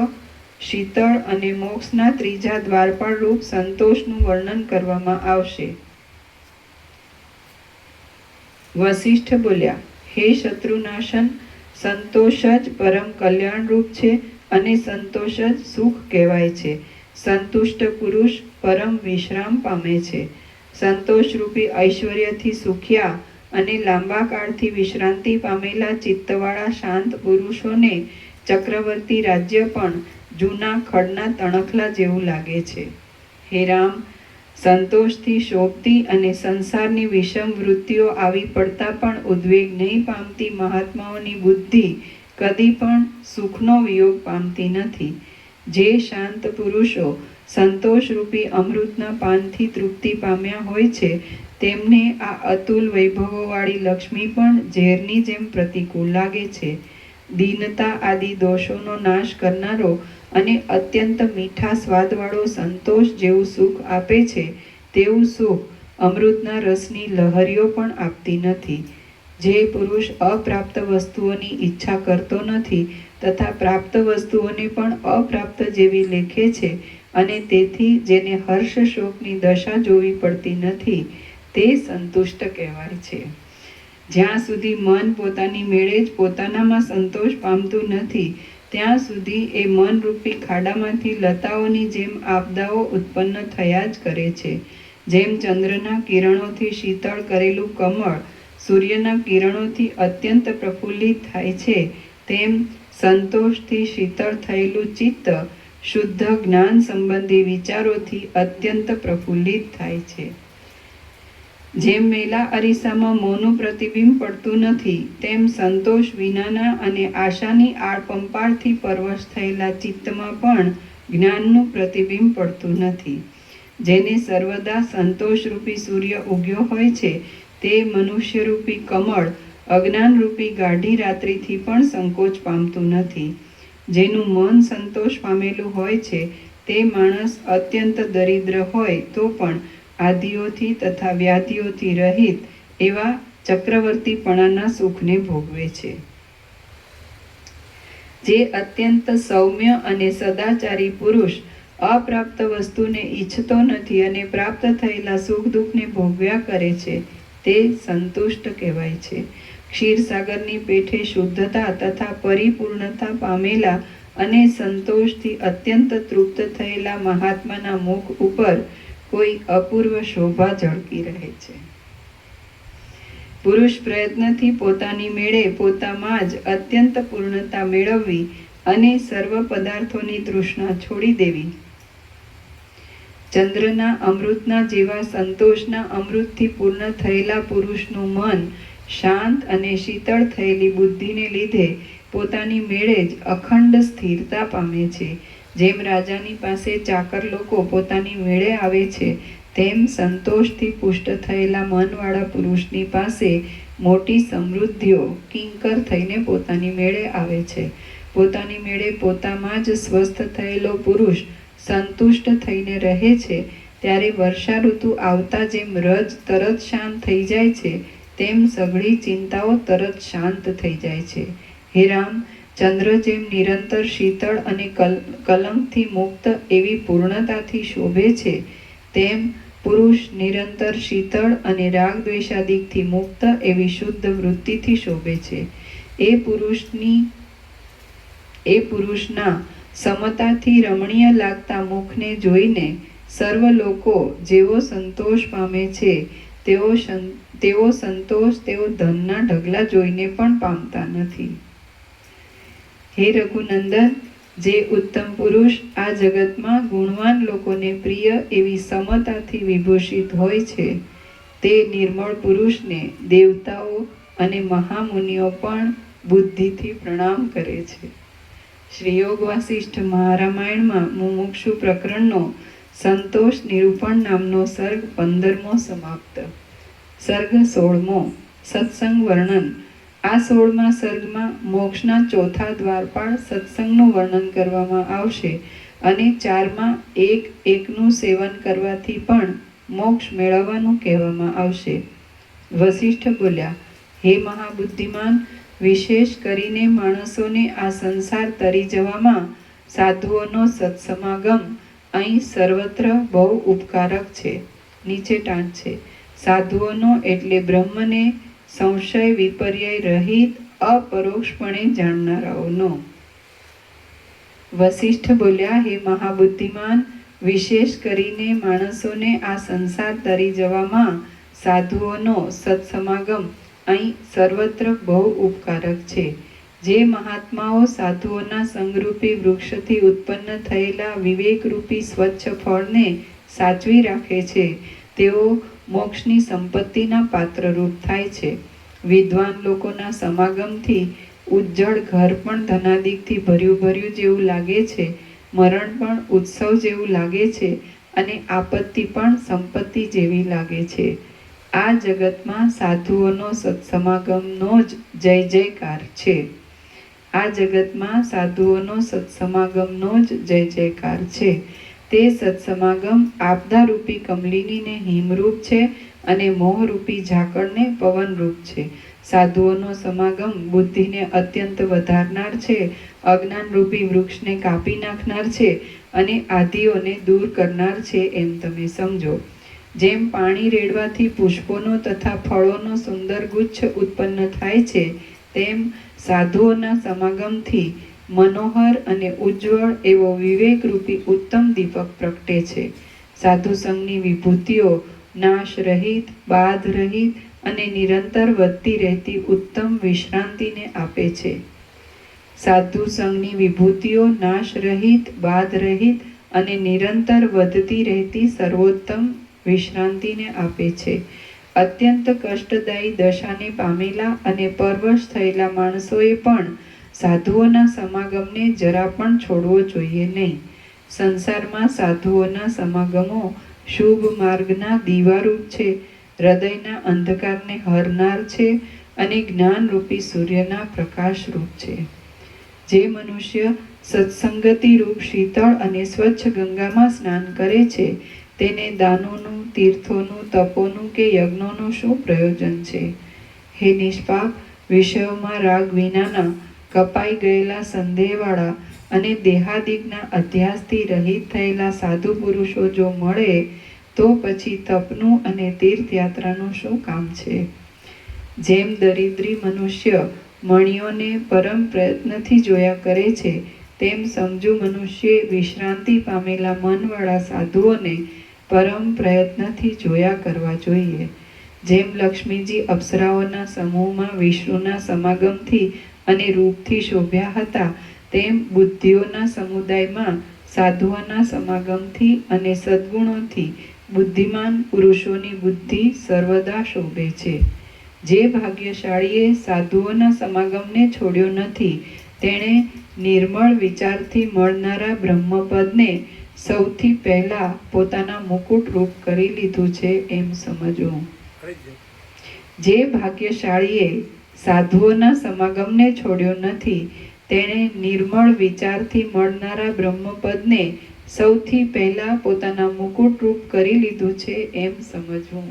શીતળ અને મોક્ષના ત્રીજા દ્વારપાળરૂપ સંતોષનું વર્ણન કરવામાં આવશે. વસિષ્ઠ બોલ્યા, હે શત્રુનાશન, સંતોષ જ પરમ કલ્યાણરૂપ છે અને સંતોષ જ સુખ કહેવાય છે. સંતુષ્ટ પુરુષ પરમ વિશ્રામ પામે છે. સંતોષરૂપી ઐશ્વર્યથી સુખ્યા અને લાંબા કાળથી વિશ્રાંતિ પામેલા ચિત્તવાળા શાંત પુરુષોને ચક્રવર્તી રાજ્ય પણ જૂના ખડના તણખલા જેવું લાગે છે. હે રામ, સંતોષથી શોભતી અને સંસારની વિષમ વૃત્તિઓ આવી પડતા પણ ઉદ્વેગ નહીં પામતી મહાત્માઓની બુદ્ધિ કદી પણ સુખનો વિયોગ પામતી નથી. જે શાંત પુરુષો સંતોષરૂપી અમૃતના પાનથી તૃપ્તિ પામ્યા હોય છે તેમને આ અતુલ વૈભવોવાળી લક્ષ્મી પણ ઝેરની જેમ પ્રતિકૂળ લાગે છે. દીનતા આદિ દોષોનો નાશ કરનારો અને અત્યંત મીઠા સ્વાદવાળો સંતોષ જેવું સુખ આપે છે તેવું સુખ અમૃતના રસની લહરીઓ પણ આપતી નથી. જે પુરુષ અપ્રાપ્ત વસ્તુઓની ઈચ્છા કરતો નથી તથા પ્રાપ્ત વસ્તુઓને પણ અપ્રાપ્ત જેવી લેખે છે અને તેથી જેને હર્ષ શોકની દશા જોવી પડતી નથી તે સંતુષ્ટ કહેવાય છે. જ્યાં સુધી મન પોતાની મેળે જ પોતાનામાં સંતોષ પામતું નથી ત્યાં સુધી એ મનરૂપી ખાડામાંથી લતાઓની જેમ આપદાઓ ઉત્પન્ન થયા જ કરે છે. જેમ ચંદ્રના કિરણોથી શીતળ કરેલું કમળ સૂર્યના કિરણોથી અત્યંત પ્રફુલ્લિત થાય છે તેમ સંતોષથી શીતળ થયેલું ચિત્ત શુદ્ધ જ્ઞાન સંબંધી વિચારોથી અત્યંત પ્રફુલ્લિત થાય છે. જેમ મેલા અરીસામાં મોંનું પ્રતિબિંબ પડતું નથી તેમ સંતોષ વિનાના અને આશાની આળપંપાળથી પરવશ થયેલા ચિત્તમાં પણ જ્ઞાનનું પ્રતિબિંબ પડતું નથી. જેને સર્વદા સંતોષરૂપી સૂર્ય ઉગ્યો હોય છે તે મનુષ્યરૂપી કમળ અજ્ઞાનરૂપી ગાઢી રાત્રિથી પણ સંકોચ પામતું નથી. જેનું મન સંતોષ પામેલું હોય છે તે માણસ અત્યંત દરિદ્ર હોય તો પણ આદિઓથી તથા વ્યાધિઓથી રહિત એવા ચક્રવર્તીપણાના સુખને ભોગવે છે. જે અત્યંત સૌમ્ય અને સદાચારી પુરુષ અપ્રાપ્ત વસ્તુને ઈચ્છતો નથી અને પ્રાપ્ત થયેલા સુખ દુઃખને ભોગવ્યા કરે છે તે સંતુષ્ટ કહેવાય છે. ક્ષીરસાગરની પેઠે શુદ્ધતા તથા પરિપૂર્ણતા પામેલા અને સંતોષથી અત્યંત તૃપ્ત થયેલા મહાત્માના મુખ ઉપર કોઈ અપૂર્વ શોભા ઝળકી રહે છે. પુરુષ પ્રયત્નથી પોતાની મેળે પોતામાં જ અત્યંત પૂર્ણતા મેળવવી અને સર્વ પદાર્થોની તૃષ્ણા છોડી દેવી. ચંદ્રના અમૃતના જેવા સંતોષના અમૃતથી પૂર્ણ થયેલા પુરુષનું મન શાંત અને શીતળ થયેલી બુદ્ધિને લીધે પોતાની મેળે જ અખંડ સ્થિરતા પામે છે. જેમ રાજાની પાસે ચાકર લોકો પોતાની મેળે આવે છે તેમ સંતોષથી પુષ્ટ થયેલા મનવાળા પુરુષની પાસે મોટી સમૃદ્ધિઓ કિંકર થઈને પોતાની મેળે આવે છે. પોતાની મેળે પોતામાં જ સ્વસ્થ થયેલો પુરુષ સંતુષ્ટ થઈને રહે છે ત્યારે વર્ષા ઋતુ આવતા જેમ રજ તરત શાંત થઈ જાય છે તેમ સઘળી ચિંતાઓ તરત શાંત થઈ જાય છે. હે રામ, ચંદ્ર જેમ નિરંતર શીતળ અને કલંકથી મુક્ત એવી પૂર્ણતાથી શોભે છે તેમ પુરુષ નિરંતર શીતળ અને રાગ દ્વેષાદિકથી મુક્ત એવી શુદ્ધ વૃત્તિથી શોભે છે. એ પુરુષના સમતાથી રમણીય લાગતા મુખને જોઈને સર્વ લોકો જેવો સંતોષ પામે છે તેવો સંતોષ તેઓ ધનના ઢગલા જોઈને પણ પામતા નથી. હે રઘુનંદન, જે ઉત્તમ પુરુષ આ જગતમાં ગુણવાન લોકોને પ્રિય એવી સમતાથી વિભૂષિત હોય છે તે નિર્મળ પુરુષને દેવતાઓ અને મહામુનિઓ પણ બુદ્ધિથી પ્રણામ કરે છે. શ્રી યોગ વાસિષ્ઠ મહારામાયણમાં મુમુક્ષુ પ્રકરણનો સંતોષ નિરૂપણ નામનો સર્ગ 15મો સમાપ્ત. સર્ગ 16મો સત્સંગ વર્ણન. આ 16મા સર્ગમાં મોક્ષના ચોથા દ્વારપાળ સત્સંગનું વર્ણન કરવામાં આવશે અને 4માં એકનું સેવન કરવાથી પણ મોક્ષ મેળવવાનું કહેવામાં આવશે. વસિષ્ઠ બોલ્યા, હે મહાબુદ્ધિમાન, વિશેષ કરીને માણસોને આ સંસાર તરી જવામાં સાધુઓનો સત્સમાગમ અહીં સર્વત્ર બહુ ઉપકારક છે. નીચે ટાંચ છે. સાધુઓનો એટલે બ્રહ્મને સંશય વિપર્ય રહિત અપરોક્ષપણે જાણનારાઓનો. વસિષ્ઠ બોલ્યા, હે મહાબુદ્ધિમાન, વિશેષ કરીને માણસોને આ સંસાર તરી જવામાં સાધુઓનો સત્સમાગમ અહીં સર્વત્ર બહુ ઉપકારક છે. જે મહાત્માઓ સાધુઓના સંગરૂપી વૃક્ષથી ઉત્પન્ન થયેલા વિવેકરૂપી સ્વચ્છ ફળને સાચવી રાખે છે, તેઓ મોક્ષની સંપત્તિના પાત્રરૂપ થાય છે. વિદ્વાન લોકોના સમાગમથી ઉજ્જળ ઘર પણ ધનાદિકથી ભર્યું જેવું લાગે છે, મરણ પણ ઉત્સવ જેવું લાગે છે અને આપત્તિ પણ સંપત્તિ જેવી લાગે છે. આ જગતમાં સાધુઓનો સત્સમાગમનો જ જય જયકાર છે. આ જગતમાં સાધુઓનો સત્સમાગમનો જ જય જયકાર છે. તે સત્સમાગમ આપદારૂપી કમલિનીને હિમરૂપ છે અને મોહરૂપી ઝાકળને પવનરૂપ છે. સાધુઓનો સમાગમ બુદ્ધિને અત્યંત વધારનાર છે, અજ્ઞાનરૂપી વૃક્ષને કાપી નાખનાર છે અને આદિઓને દૂર કરનાર છે એમ તમે સમજો. જેમ પાણી રેડવાથી પુષ્પોનો તથા ફળોનો સુંદર ગુચ્છ ઉત્પન્ન થાય છે, તેમ સાધુઓના સમાગમથી મનોહર અને ઉજ્જવળ એવો વિવેકરૂપી ઉત્તમ દીપક પ્રગટે છે. સાધુ સંઘની વિભૂતિઓ નાશ રહિત, બાધ રહિત અને નિરંતર વધતી રહેતી ઉત્તમ વિશ્રાંતિને આપે છે. સાધુ સંઘની વિભૂતિઓ નાશ રહિત, બાધ રહિત અને નિરંતર વધતી રહેતી સર્વોત્તમ વિશ્રાંતિને આપે છે. અત્યંત કષ્ટદાયી દશાને પામેલા અને પરવશ થયેલા માણસોએ પણ સાધુઓના સમાગમને જરા પણ છોડવો જોઈએ નહીં. સંસારમાં સાધુઓના સમાગમો શુભ માર્ગના દીવારૂપ છે, હૃદયના અંધકારને હરનાર છે અને જ્ઞાનરૂપી સૂર્યના પ્રકાશરૂપ છે. જે મનુષ્ય સત્સંગતિ રૂપ શીતળ અને સ્વચ્છ ગંગામાં સ્નાન કરે છે, તેને દાનોનું, તીર્થોનું, તપોનું કે યજ્ઞોનું શું પ્રયોજન છે? હે નિષ્પાપ, વિષયોમાં રાગ વિનાના, કપાઈ ગયેલા સંદેહવાળા અને દેહાદિકના અધ્યાસથી રહિત થયેલા સાધુ પુરુષો જો મળે તો પછી તપનું અને તીર્થયાત્રાનું શું કામ છે? જેમ દરિદ્રી મનુષ્ય મણિઓને પરમ પ્રયત્નથી જોયા કરે છે, તેમ સમજુ મનુષ્યે વિશ્રાંતિ પામેલા મનવાળા સાધુઓને પરમ પ્રયત્નથી જોયા કરવા જોઈએ. જેમ લક્ષ્મીજી અપ્સરાઓના સમૂહમાં વિષ્ણુના સમાગમથી અને રૂપથી શોભ્યા હતા, તેમ બુદ્ધિઓના સમુદાયમાં સાધુઓના સમાગમથી અને સદ્ગુણોથી બુદ્ધિમાન પુરુષોની બુદ્ધિ સર્વદા શોભે છે. જે ભાગ્યશાળીએ સાધુઓના સમાગમને છોડ્યો નથી, તેણે નિર્મળ વિચારથી મળનારા બ્રહ્મપદને સૌથી પહેલા પોતાના મુકુટ રૂપ કરી લીધું છે એમ સમજવું. જે ભાગ્યશાળીએ સાધુઓના સમાગમને છોડ્યો નથી, તેણે નિર્મળ વિચારથી મળનારા બ્રહ્મપદને સૌથી પહેલા પોતાના મુકુટ રૂપ કરી લીધું છે એમ સમજવું.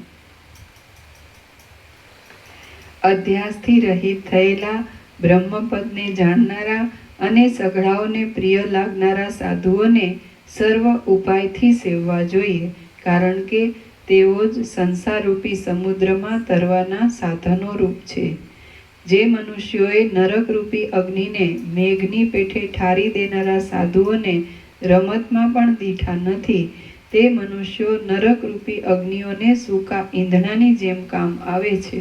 અધ્યાસથી રહિત થયેલા બ્રહ્મપદને જાણનારા અને સઘળાઓને પ્રિય લાગનારા સાધુઓને સર્વ ઉપાયથી સેવવા જોઈએ, કારણ કે તેઓ જ સંસારરૂપી સમુદ્રમાં તરવાના સાધનો રૂપ છે. જે મનુષ્યોએ નરકરૂપી અગ્નિને મેઘની પેઠે ઠારી દેનારા સાધુઓને રમતમાં પણ દીઠા નથી, તે મનુષ્યો નરકરૂપી અગ્નિઓને સૂકા ઈંધણાની જેમ કામ આવે છે.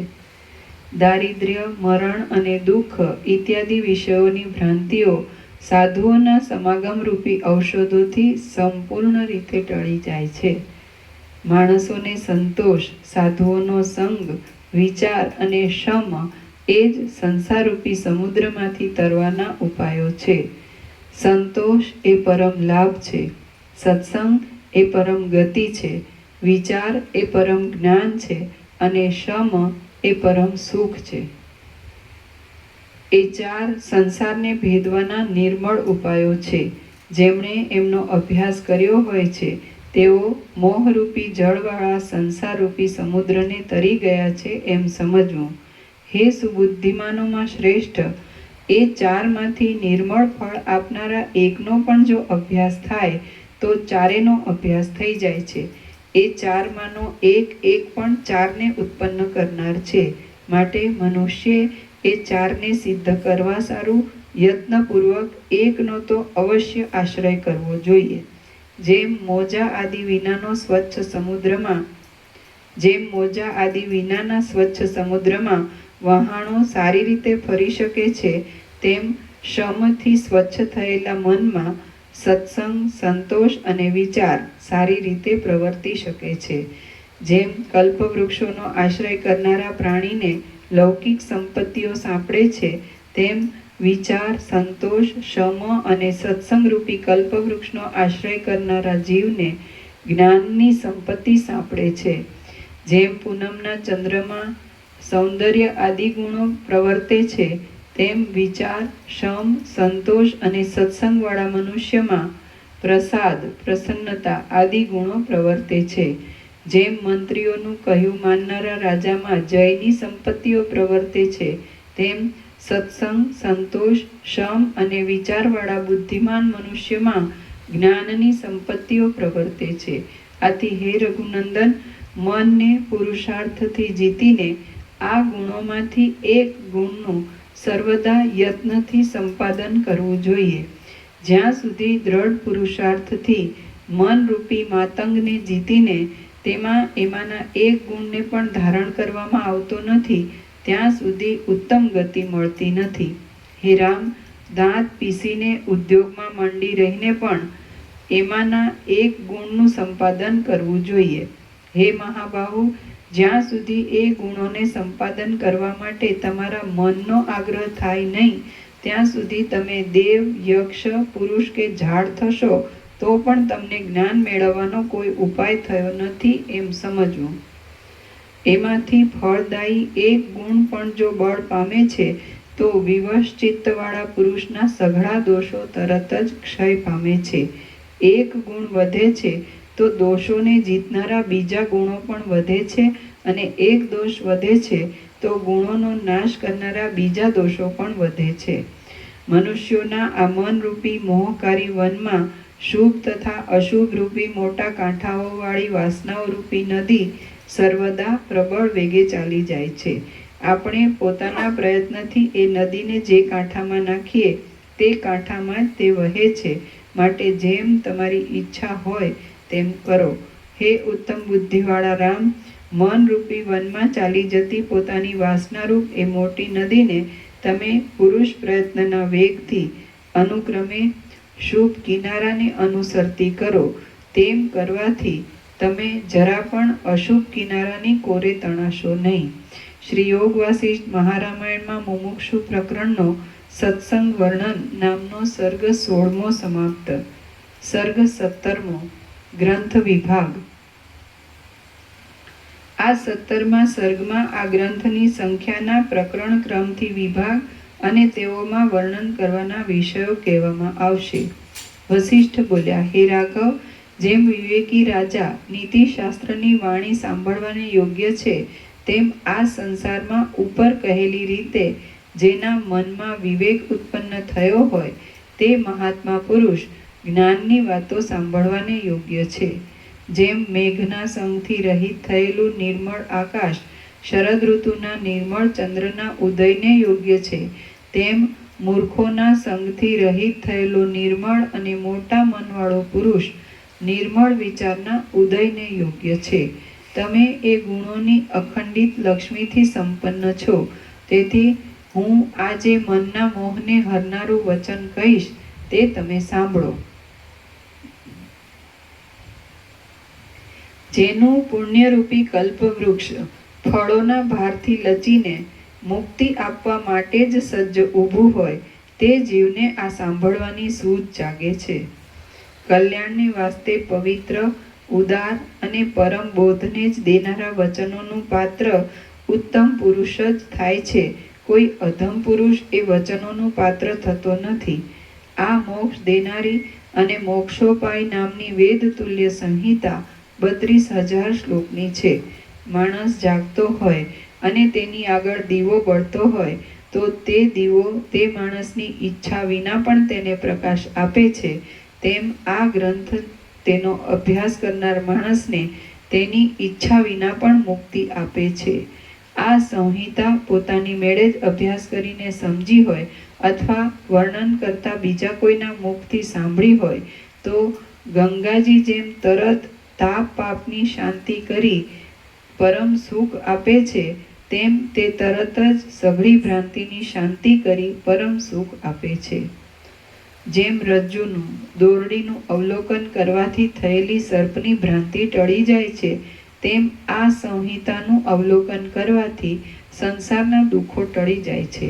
દારિદ્ર્ય, મરણ અને દુઃખ ઇત્યાદિ વિષયોની ભ્રાંતિઓ સાધુઓના સમાગમરૂપી ઔષધોથી સંપૂર્ણ રીતે ટળી જાય છે. માણસોને સંતોષ, સાધુઓનો સંગ, વિચાર અને શમ એ જ સંસારરૂપી સમુદ્રમાંથી તરવાના ઉપાયો છે. સંતોષ એ પરમ લાભ છે, સત્સંગ એ પરમ ગતિ છે, વિચાર એ પરમ જ્ઞાન છે અને શમ એ પરમ સુખ છે. એ ચાર સંસારને ભેદવાના નિર્મળ ઉપાયો છે. જેમણે એમનો અભ્યાસ કર્યો હોય છે તેઓ મોહરૂપી જળવાળા સંસારરૂપી સમુદ્રને તરી ગયા છે એમ સમજવું. હે સુબુદ્ધિમાનોમાં શ્રેષ્ઠ, એ ચારમાંથી નિર્મળ ફળ આપનારા એકનો પણ જો અભ્યાસ થાય તો ચારેનો અભ્યાસ થઈ જાય છે. એ ચારમાંનો એક પણ ચારને ઉત્પન્ન કરનાર છે. માટે મનુષ્યે એ ચારને સિદ્ધ કરવા સારું યત્નપૂર્વક એકનો તો અવશ્ય આશ્રય કરવો જોઈએ. જેમ મોજા આદિ વિનાના સ્વચ્છ સમુદ્રમાં વહાણો સારી રીતે ફરી શકે છે, તેમ શમથી સ્વચ્છ થયેલા મનમાં સત્સંગ, સંતોષ અને વિચાર સારી રીતે પ્રવર્તી શકે છે. જેમ કલ્પવૃક્ષોનો આશ્રય કરનારા પ્રાણીને લૌકિક સંપત્તિઓ સાંપડે છે, તેમ વિચાર, સંતોષ, શમ અને સત્સંગરૂપી કલ્પવૃક્ષનો આશ્રય કરનારા જીવને જ્ઞાનની સંપત્તિ સાંપડે છે. જેમ પૂનમના ચંદ્રમાં સૌંદર્ય આદિ ગુણો પ્રવર્તે છે, તેમ વિચાર, શમ, સંતોષ અને સત્સંગવાળા મનુષ્યમાં પ્રસાદ, પ્રસન્નતા આદિ ગુણો પ્રવર્તે છે. જેમ મંત્રીઓનું કહ્યું માનનારા રાજામાં જયની સંપત્તિઓ પ્રવર્તે છે, તેમ સત્સંગ, સંતોષ, શમ અને વિચારવાળા બુદ્ધિમાન મનુષ્યમાં જ્ઞાનની સંપત્તિઓ પ્રવર્તે છે. આથી હે રઘુનંદન, મનને પુરુષાર્થથી જીતીને આ ગુણોમાંથી એક ગુણનું સર્વદા યત્નથી સંપાદન કરવું જોઈએ. જ્યાં સુધી દ્રઢ પુરુષાર્થથી મનરૂપી માતંગને જીતીને એમાંના એક ગુણને પણ ધારણ કરવામાં આવતો નથી, ત્યાં સુધી ઉત્તમ ગતિ મળતી નથી. હે રામ, દાંત પીસીને ઉદ્યોગમાં મંડી રહીને પણ એમાંના એક ગુણનું સંપાદન કરવું જોઈએ. હે મહાબાહુ, જ્યાં સુધી એ ગુણોને સંપાદન કરવા માટે તમારા મનનો આગ્રહ થાય નહીં, ત્યાં સુધી તમે દેવ, યક્ષ, પુરુષ કે ઝાડ થશો તો પણ તમને જ્ઞાન મેળવવાનો કોઈ ઉપાય થયો નથી એમ સમજવું. એમાંથી ફળદાયી એક ગુણ પણ જો બળ પામે છે તો વિવશ ચિત્તવાળા પુરુષના સઘળા દોષો તરત જ ક્ષય પામે છે. એક ગુણ વધે છે તો દોષોને જીતનારા બીજા ગુણો પણ વધે છે, અને એક દોષ વધે છે તો ગુણોનો નાશ કરનારા બીજા દોષો પણ વધે છે. મનુષ્યોના આ મનરૂપી મોહકારી વનમાં શુભ તથા અશુભ રૂપી મોટા કાંઠાઓવાળી વાસનાઓરૂપી નદી સર્વદા પ્રબળ વેગે ચાલી જાય છે. આપણે પોતાના પ્રયત્નથી એ નદીને જે કાંઠામાં નાખીએ તે કાંઠામાં જ તે વહે છે. માટે જેમ તમારી ઈચ્છા હોય તેમ કરો. હે ઉત્તમ બુદ્ધિવાળા રામ, મનરૂપી વનમાં ચાલી જતી પોતાની વાસનારૂપ એ મોટી નદીને તમે પુરુષ પ્રયત્નના વેગથી અનુક્રમે શુભ કિનારાને અનુસરતી કરો. તેમ કરવાથી તમે જરા પણ અશુભ કિનારાની કોરે તણાશો નહીં. શ્રી યોગ વાસિષ્ઠ મહારામાયણમાં મુમુક્ષુ પ્રકરણનો સત્સંગ વર્ણન નામનો સર્ગ 16મો સમાપ્ત. સર્ગ 17મો ગ્રંથ વિભાગ. આ 17મા સર્ગમાં આ ગ્રંથની સંખ્યાના પ્રકરણ ક્રમથી વિભાગ અને તેઓમાં વર્ણન કરવાના વિષયો કહેવામાં આવશે. વસિષ્ઠ બોલ્યા, હે રાઘવ, જેમ વિવેકી રાજા નીતિશાસ્ત્રની વાણી સાંભળવાને યોગ્ય છે, તેમ આ સંસારમાં ઉપર કહેલી રીતે જેના મનમાં વિવેક ઉત્પન્ન થયો હોય તે મહાત્મા પુરુષ જ્ઞાનની વાતો સાંભળવાને યોગ્ય છે. જેમ મેઘના સંગથી રહિત થયેલું નિર્મળ આકાશ શરદ ઋતુના નિર્મળ ચંદ્રના ઉદયને યોગ્ય છે, તેમ મૂર્ખોના સંગથી રહિત થયેલો નિર્મળ અને મોટા મનવાળો પુરુષ નિર્મળ વિચારના ઉદયને યોગ્ય છે. તમે એ ગુણોની અખંડિત લક્ષ્મીથી સંપન્ન છો, તેથી હું આજે મનના મોહને હરનારું વચન કહીશ તે તમે સાંભળો. જેનું પુણ્યરૂપી કલ્પવૃક્ષ ફળોના ભારથી લચીને મુક્તિ આપવા માટે જ સજ્જ ઊભું હોય, તે જીવને આ સાંભળવાની સૂઝ જાગે છે. કલ્યાણને વાસ્તે પવિત્ર, ઉદાર અને પરમ બોધને જ દેનારા વચનોનું પાત્ર ઉત્તમ પુરુષ જ થાય છે. કોઈ અધમ પુરુષ એ વચનોનું પાત્ર થતો નથી. આ મોક્ષ દેનારી અને મોક્ષોપાય નામની વેદ તુલ્ય સંહિતા 32,000 શ્લોકની છે. માણસ જાગતો હોય અને તેની આગળ દીવો બળતો હોય તો તે દીવો તે માણસની ઈચ્છા વિના પણ તેને પ્રકાશ આપે છે. તેમ આ ગ્રંથ તેનો અભ્યાસ કરનાર માણસને તેની ઈચ્છા વિના પણ મુક્તિ આપે છે. આ સંહિતા પોતાની મેળે જ અભ્યાસ કરીને સમજી હોય અથવા વર્ણન કરતા બીજા કોઈના મુખથી સાંભળી હોય તો ગંગાજી જેમ તરત તાપ પાપની શાંતિ કરી પરમ સુખ આપે છે, તેમ તે તરત જ સઘળી ભ્રાંતિની શાંતિ કરી પરમ સુખ આપે છે. જેમ રજ્જુનું દોરડીનું અવલોકન કરવાથી થયેલી સર્પની ભ્રાંતિ ટળી જાય છે, તેમ આ સંહિતાનું અવલોકન કરવાથી સંસારના દુઃખો ટળી જાય છે.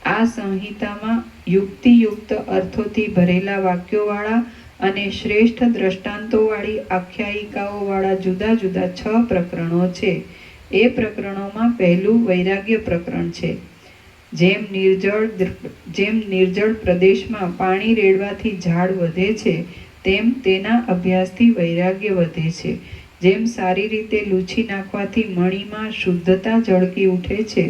આ સંહિતામાં યુક્તિયુક્ત અર્થોથી ભરેલા વાક્યોવાળા અને શ્રેષ્ઠ દ્રષ્ટાંતોવાળી આખ્યાયિકાઓવાળા જુદા જુદા 6 પ્રકરણો છે. એ પ્રકરણોમાં પહેલું વૈરાગ્ય પ્રકરણ છે. જેમ નિર્જળ પ્રદેશમાં પાણી રેડવાથી ઝાડ વધે છે, તેમ તેના અભ્યાસથી વૈરાગ્ય વધે છે. જેમ સારી રીતે લૂછી નાખવાથી મણીમાં શુદ્ધતા ઝળકી ઉઠે છે,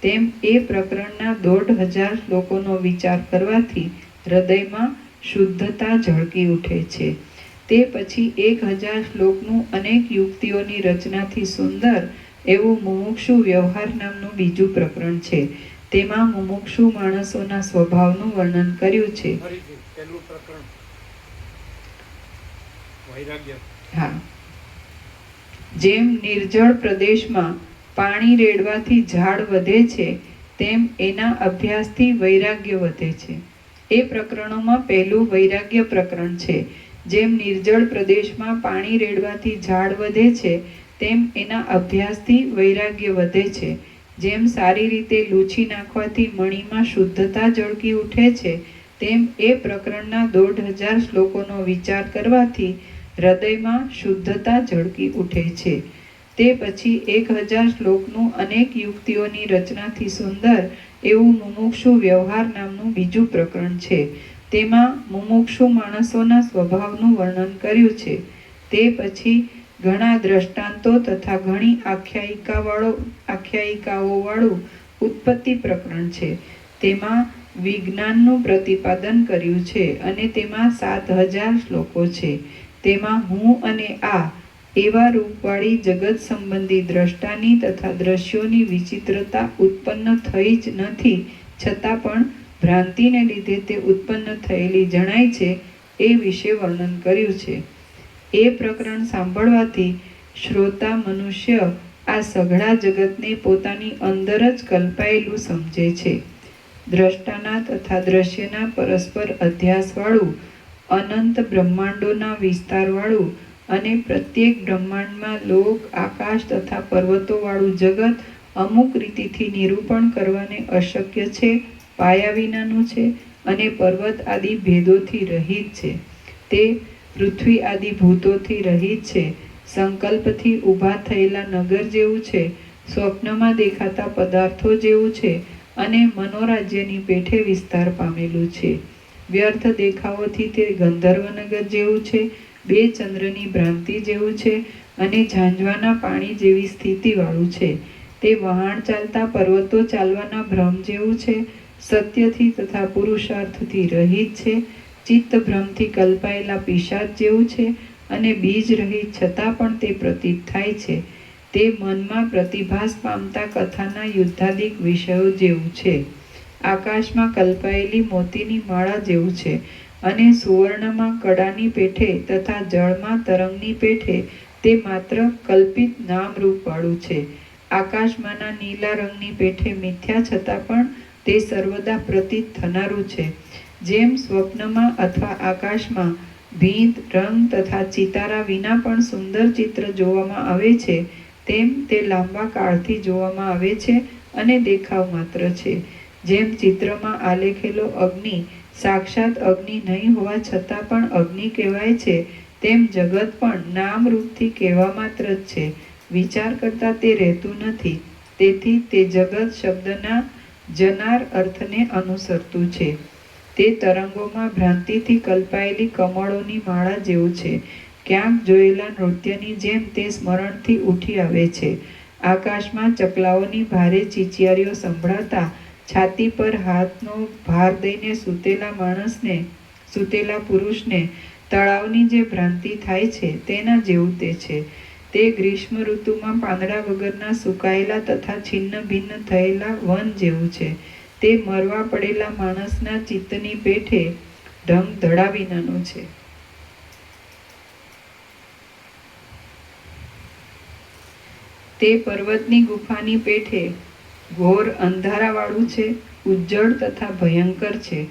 તેમ એ પ્રકરણના 1,500 શ્લોકોનો વિચાર કરવાથી હૃદયમાં શુદ્ધતા ઝળકી ઉઠે છે. તે પછી 1,000 શ્લોકનું અનેક યુક્તિઓની રચનાથી સુંદર એવું મુમુક્ષુ વ્યવહાર નામનું બીજું પ્રકરણ છે. તેમાં મુમુક્ષુ માણસોના સ્વભાવનું વર્ણન કર્યું છે. ફરીથી પહેલું પ્રકરણ વૈરાગ્ય. હા. જેમ નિર્જળ પ્રદેશમાં પાણી રેડવાથી ઝાડ વધે છે, તેમ એના અભ્યાસથી વૈરાગ્ય વધે છે. એ પ્રકરણોમાં પહેલું વૈરાગ્ય પ્રકરણ છે. જેમ નિર્જળ પ્રદેશમાં પાણી રેડવાથી ઝાડ વધે છે, તેમ એના અભ્યાસથી વૈરાગ્ય વધે છે. જેમ સારી રીતે લૂછી નાખવાથી મણીમાં શુદ્ધતા ઝળકી ઉઠે છે, તેમ એ પ્રકરણના 1,500 શ્લોકોનો વિચાર કરવાથી હૃદયમાં શુદ્ધતા ઝળકી ઉઠે છે. તે પછી 1,000 શ્લોકનું અનેક યુક્તિઓની રચનાથી સુંદર એવું મુમુક્ષુ વ્યવહાર નામનું બીજું પ્રકરણ છે. તેમાં મુમુક્ષુ માણસોના સ્વભાવનું વર્ણન કર્યું છે. તે પછી ઘણા દ્રષ્ટાંતો તથા ઘણી આખ્યાયિકાઓવાળું ઉત્પત્તિ પ્રકરણ છે. તેમાં વિજ્ઞાનનું પ્રતિપાદન કર્યું છે અને તેમાં 7,000 શ્લોકો છે. તેમાં હું અને આ એવા રૂપવાળી જગત સંબંધી દ્રષ્ટાની તથા દ્રશ્યોની વિચિત્રતા ઉત્પન્ન થઈ જ નથી, છતાં પણ ભ્રાંતિને લીધે તે ઉત્પન્ન થયેલી જણાય છે, એ વિશે વર્ણન કર્યું છે. એ પ્રકરણ સાંભળવાથી શ્રોતા મનુષ્ય આ સઘળા જગતને પોતાની અંદર જ કલ્પાયેલું સમજે છે. દ્રષ્ટાના તથા દ્રશ્યના પરસ્પર અધ્યાસવાળું, અનંત બ્રહ્માંડોના વિસ્તારવાળું અને પ્રત્યેક બ્રહ્માંડમાં લોક, આકાશ તથા પર્વતોવાળું જગત અમુક રીતિથી નિરૂપણ કરવાને અશક્ય છે, પાયા વિનાનું છે અને પર્વત આદિ ભેદોથી રહિત છે. તે પૃથ્વી આદિ ભૂતોથી રહિત છે. સંકલ્પથી ઊભા થયેલા નગર જેવું છે, સ્વપ્નમાં દેખાતા પદાર્થો જેવું છે અને મનોરાજ્યની પેઠે વિસ્તાર પામેલું છે. વ્યર્થ દેખાવોથી તે ગંધર્વનગર જેવું છે, 2 ચંદ્રની ભ્રાંતિ જેવું છે અને ઝાંઝવાના પાણી જેવી સ્થિતિવાળું છે. તે વહાણ ચાલતા પર્વતો ચાલવાના ભ્રમ જેવું છે, સત્યથી તથા પુરુષાર્થથી રહિત છે, ચિત્ત ભ્રમથી કલ્પાયેલા પિશાચ જેવું છે અને બીજ રહિત છતાં પણ તે પ્રતીત થાય છે. તે મનમાં પ્રતિભાસ પામતા કથાના યુદ્ધાદિક વિષયો જેવું છે. આકાશમાં કલ્પાયેલી મોતીની માળા જેવું છે અને સુવર્ણમાં કડાની પેઠે તથા જળમાં તરંગની પેઠે તે માત્ર કલ્પિત નામરૂપવાળું છે. આકાશમાંના નીલા રંગની પેઠે મિથ્યા છતાં પણ તે સર્વદા પ્રતીત થનારું છે. જેમ સ્વપ્નમાં અથવા આકાશમાં ભીંત, રંગ તથા ચિતારા વિના પણ સુંદર ચિત્ર જોવામાં આવે છે, તેમ તે લાંબા કાળથી જોવામાં આવે છે અને દેખાવ માત્ર છે. જેમ ચિત્રમાં આલેખેલો અગ્નિ સાક્ષાત અગ્નિ નહીં હોવા છતાં પણ અગ્નિ કહેવાય છે, તેમ જગત પણ નામ રૂપથી કહેવા માત્ર જ છે. વિચાર કરતા તે રહેતું નથી. તેથી તે જગત શબ્દના જનાર અર્થને અનુસરતું છે. તે તરંગોમાં ભ્રાંતિથી કલ્પાયેલી કમળોની માળા જેવું છે. ક્યાંક જોયેલા નૃત્યની જેમ તે સ્મરણથી ઉઠી આવે છે. આકાશમાં ચકલાઓની ભારે ચીચિયારીઓ સંભળાતા છાતી પર હાથનો ભાર દઈને સૂતેલા પુરુષને તળાવની જે ભ્રાંતિ થાય છે તેના જેવું તે છે. તે ગ્રીષ્મ ઋતુમાં પાંદડા વગરના સુકાયેલા તથા છિન્ન ભિન્ન થયેલા વન જેવું છે. તે મરવા પડેલા માણસના ચિત્તની પેઠે ઢંગ ધડા વિનાનું છે. તે પર્વતની ગુફાની પેઠે ઘોર અંધારાવાળું છે, ઉજ્જડ તથા ભયંકર છે.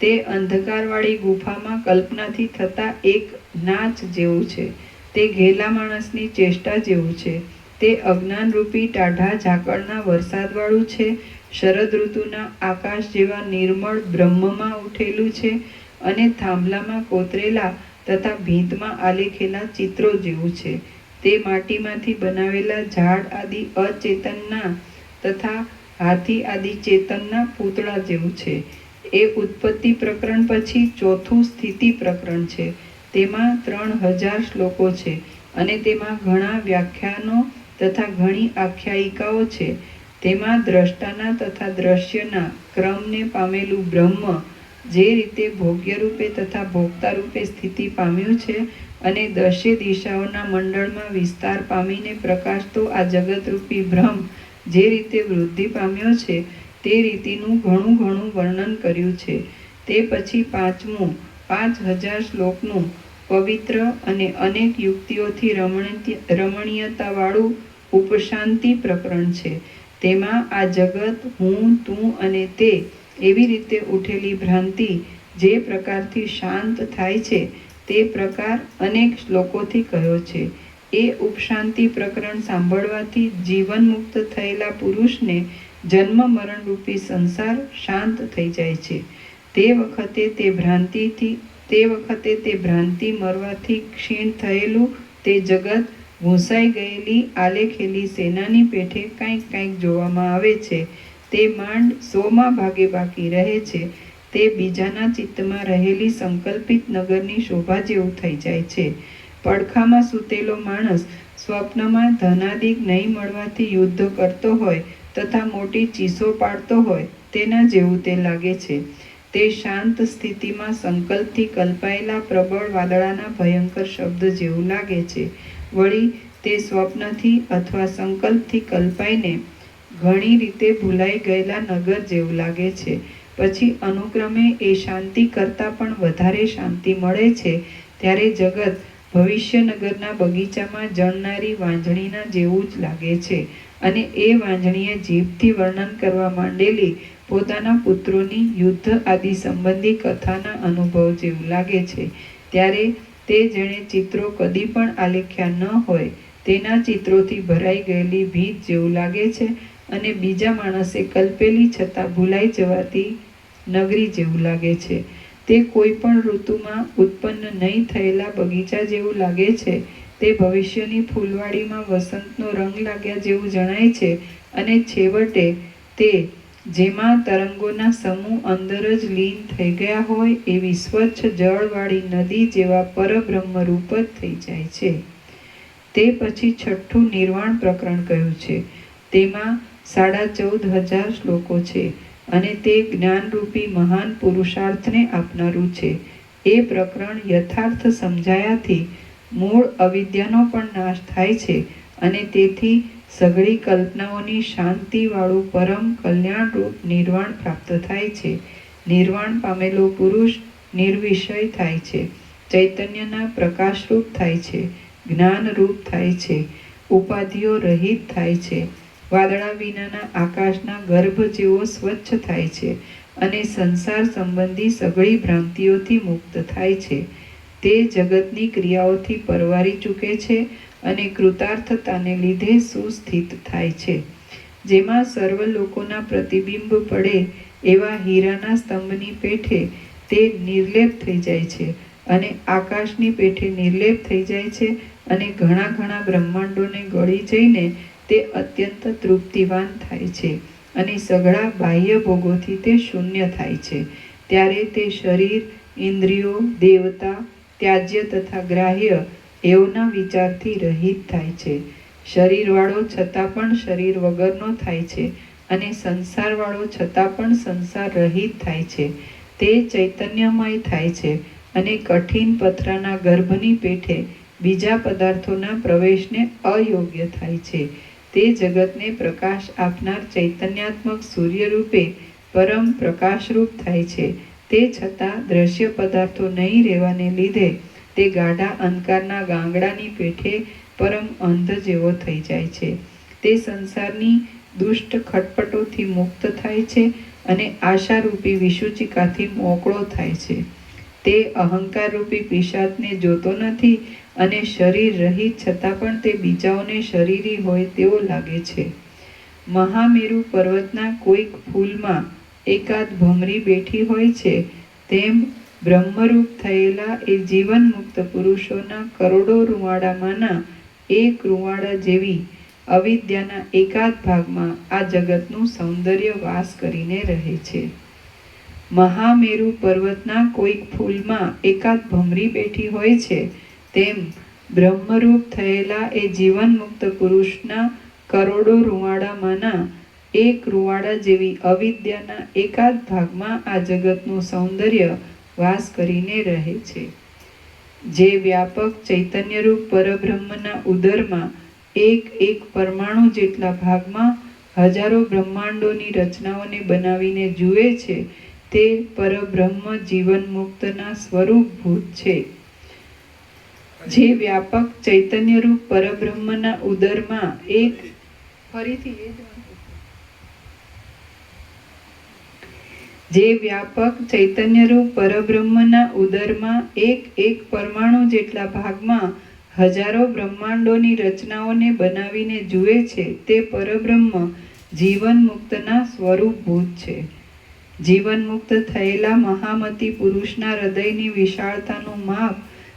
તે અંધકારવાળી ગુફામાં કલ્પનાથી થતા એક નાચ જેવું છે. તે ઘેલા માણસની ચેષ્ટા જેવું છે. તે અજ્ઞાનરૂપી ટાઢા ઝાકળના વરસાદવાળું છે. શરદ ઋતુના આકાશ જેવા નિર્મળ બ્રહ્મમાં ઉઠેલું છે અને થાંભલામાં કોતરેલા તથા ભીંતમાં આલેખેલા ચિત્રો જેવું છે. તે માટીમાંથી બનાવેલા ઝાડ આદિ અચેતનના તથા હાથી આદિ ચેતનના પૂતળા જેવું છે. એ ઉત્પત્તિ પ્રકરણ પછી ચોથું સ્થિતિ પ્રકરણ છે. તેમાં 3000 શ્લોકો છે અને તેમાં ઘણા વ્યાખ્યાનો તથા ઘણી આખ્યાયિકાઓ છે. તેમાં દ્રષ્ટાના તથા દ્રશ્યના ક્રમને પામેલું બ્રહ્મ જે રીતે ભોગ્ય રૂપે તથા ભોક્તા રૂપે સ્થિતિ પામ્યું છે અને 10 દિશાઓના મંડળમાં વિસ્તાર પામીને પ્રકાશતો આ જગતરૂપી બ્રહ્મ જે રીતે વૃદ્ધિ પામ્યો છે તે રીતિનું ઘણું વર્ણન કર્યું છે. તે પછી પાંચમું 5000 શ્લોકનું પવિત્ર અને અનેક યુક્તિઓથી રમણીયતાવાળું ઉપશાંતિ પ્રકરણ છે. તેમાં આ જગત, હું, તું અને તે એવી રીતે ઉઠેલી ભ્રાંતિ જે પ્રકારથી શાંત થાય છે તે પ્રકાર અનેક શ્લોકોથી કહ્યો છે. એ ઉપશાંતિ પ્રકરણ સાંભળવાથી જીવન મુક્ત થયેલા પુરુષને જન્મ મરણ રૂપી સંસાર શાંત થઈ જાય છે. તે વખતે તે ભ્રાંતિ મરવાથી ક્ષીણ થયેલું તે જગત ભૂંસાઈ ગયેલી આલેખેલી સેનાની પેઠે કાંઈક જોવામાં આવે છે. તે માંડ 100માં ભાગે બાકી રહે છે. તે બીજાના ચિત્તમાં રહેલી સંકલ્પિત નગરની શોભા જેવું થઈ જાય છે. પડખામાં સૂતેલો માણસ સ્વપ્નમાં ધનાદિક નહીં મળવાથી યુદ્ધ કરતો હોય તથા મોટી ચીસો પાડતો હોય તેના જેવું તે લાગે છે. તે શાંત સ્થિતિમાં સંકલ્પથી કલ્પાયેલા પ્રબળ વાદળાના ભયંકર શબ્દ જેવું લાગે છે. વળી તે સ્વપ્નથી અથવા સંકલ્પથી કલ્પાઈને ઘણી રીતે ભૂલાઈ ગયેલા નગર જેવું લાગે છે. પછી અનુક્રમે એ શાંતિ કરતાં પણ વધારે શાંતિ મળે છે. ત્યારે જગત ભવિષ્યનગરના બગીચામાં જણનારી વાંજણીના જેવું જ લાગે છે અને એ વાંજણીએ જીભથી વર્ણન કરવા માંડેલી પોતાના પુત્રોની યુદ્ધ આદિ સંબંધી કથાના અનુભવ જેવું લાગે છે. ત્યારે તે જેણે ચિત્રો કદી પણ આલેખ્યા ન હોય તેના ચિત્રોથી ભરાઈ ગયેલી ભીત જેવું લાગે છે અને બીજા માણસે કલ્પેલી છતાં ભૂલાઈ જવાતી નગરી જેવું લાગે છે. તે કોઈ પણ ઋતુમાં ઉત્પન્ન નહીં થયેલા બગીચા જેવું લાગે છે. તે ભવિષ્યની ફૂલવાડીમાં વસંતનો રંગ લાગ્યા જેવું જણાય છે અને છેવટે તે જેમાં તરંગોના સમૂહ અંદર જ લીન થઈ ગયા હોય એવી સ્વચ્છ જળવાળી નદી જેવા પરબ્રહ્મ રૂપ જ થઈ જાય છે. તે પછી છઠ્ઠું નિર્વાણ પ્રકરણ કહ્યું છે. તેમાં 14500 શ્લોકો છે અને તે જ્ઞાનરૂપી મહાન પુરુષાર્થને આપનારું છે. એ પ્રકરણ યથાર્થ સમજાયાથી મૂળ અવિદ્યાનો પણ નાશ થાય છે અને તેથી સઘળી કલ્પનાઓની શાંતિવાળું પરમ કલ્યાણરૂપ નિર્વાણ પ્રાપ્ત થાય છે. નિર્વાણ પામેલો પુરુષ નિર્વિષય થાય છે, ચૈતન્યના પ્રકાશરૂપ થાય છે, જ્ઞાનરૂપ થાય છે, ઉપાધિઓ રહિત થાય છે, વાદળા વિનાના આકાશના ગર્ભ જેવો સ્વચ્છ થાય છે અને સંસાર સંબંધી સઘળી ભ્રાંતિઓથી મુક્ત થાય છે. તે જગતની ક્રિયાઓથી પરવારી ચૂકે છે અને કૃતાર્થતાને લીધે સુસ્થિત થાય છે. જેમાં સર્વ લોકોના પ્રતિબિંબ પડે એવા હીરાના સ્તંભની પેઠે તે નિર્લેપ થઈ જાય છે અને આકાશની પેઠે નિર્લેપ થઈ જાય છે અને ઘણા ઘણા બ્રહ્માંડોને ગળી જઈને તે અત્યંત તૃપ્તિવાન થાય છે અને સઘળા બાહ્ય ભોગોથી તે શૂન્ય થાય છે. ત્યારે તે શરીર, ઇન્દ્રિયો, દેવતા, ત્યાજ્ય તથા ગ્રાહ્ય એવના વિચારથી રહિત થાય છે. શરીરવાળો છતાં પણ શરીર વગરનો થાય છે અને સંસારવાળો છતાં પણ સંસાર રહિત થાય છે. તે ચૈતન્યમય થાય છે અને કઠિન પથરાના ગર્ભની પેઠે બીજા પદાર્થોના પ્રવેશને અયોગ્ય થાય છે. તે જગતને પ્રકાશ આપનાર ચૈતન્યાત્મક સૂર્ય રૂપે પરમ પ્રકાશરૂપ થાય છે. તે છતાં દ્રશ્ય પદાર્થો નહીં રહેવાને લીધે તે ગાઢા અંધકારના ગાંગડાની પેઠે પરમ અંધ જેવો થઈ જાય છે. તે સંસારની દુષ્ટ ખટપટોથી મુક્ત થાય છે અને આશારૂપી વિસૂચિકાથી મોકળો થાય છે. તે અહંકારરૂપી પિશાચને જોતો નથી અને શરીર રહિત છતાં પણ તે બીજાઓને શરીરી હોય તેવો લાગે છે. મહામેરુ પર્વતના કોઈક ફૂલમાં એકાદ ભમરી બેઠી હોય છે તેમ બ્રહ્મરૂપ થયેલા એ જીવન મુક્ત પુરુષોના કરોડો રૂંવાડામાંના એક રૂંવાડા જેવી અવિદ્યાના એકાદ ભાગમાં આ જગતનું સૌંદર્ય વાસ કરીને રહે છે. મહામેરુ પર્વતના કોઈક ફૂલમાં એકાદ ભમરી બેઠી હોય છે તેમ બ્રહ્મરૂપ થયેલા એ જીવન મુક્ત પુરુષના કરોડો રૂંવાડામાંના એક રૂંવાડા જેવી અવિદ્યાના એકાદ ભાગમાં આ જગતનું સૌંદર્ય વાસ કરીને રહે છે. જે વ્યાપક ચૈતન્યરૂપ પરબ્રહ્મના ઉદરમાં એક એક પરમાણુ જેટલા ભાગમાં હજારો બ્રહ્માંડોની રચનાઓને બનાવીને જુએ છે તે પરબ્રહ્મ જીવન મુક્તના સ્વરૂપભૂત છે. જે વ્યાપક ચૈતન્યરૂપ પરબ્રહ્મના ઉદરમાં એક ફરીથી એ જ જે વ્યાપક ચૈતન્યરૂપ પરબ્રહ્મના ઉદરમાં એક એક પરમાણુ જેટલા ભાગમાં હજારો બ્રહ્માંડોની રચનાઓને બનાવીને જુએ છે તે પરબ્રહ્મ જીવન મુક્તના સ્વરૂપભૂત છે. જીવન મુક્ત થયેલા મહામતી પુરુષના હૃદયની વિશાળતાનું માપ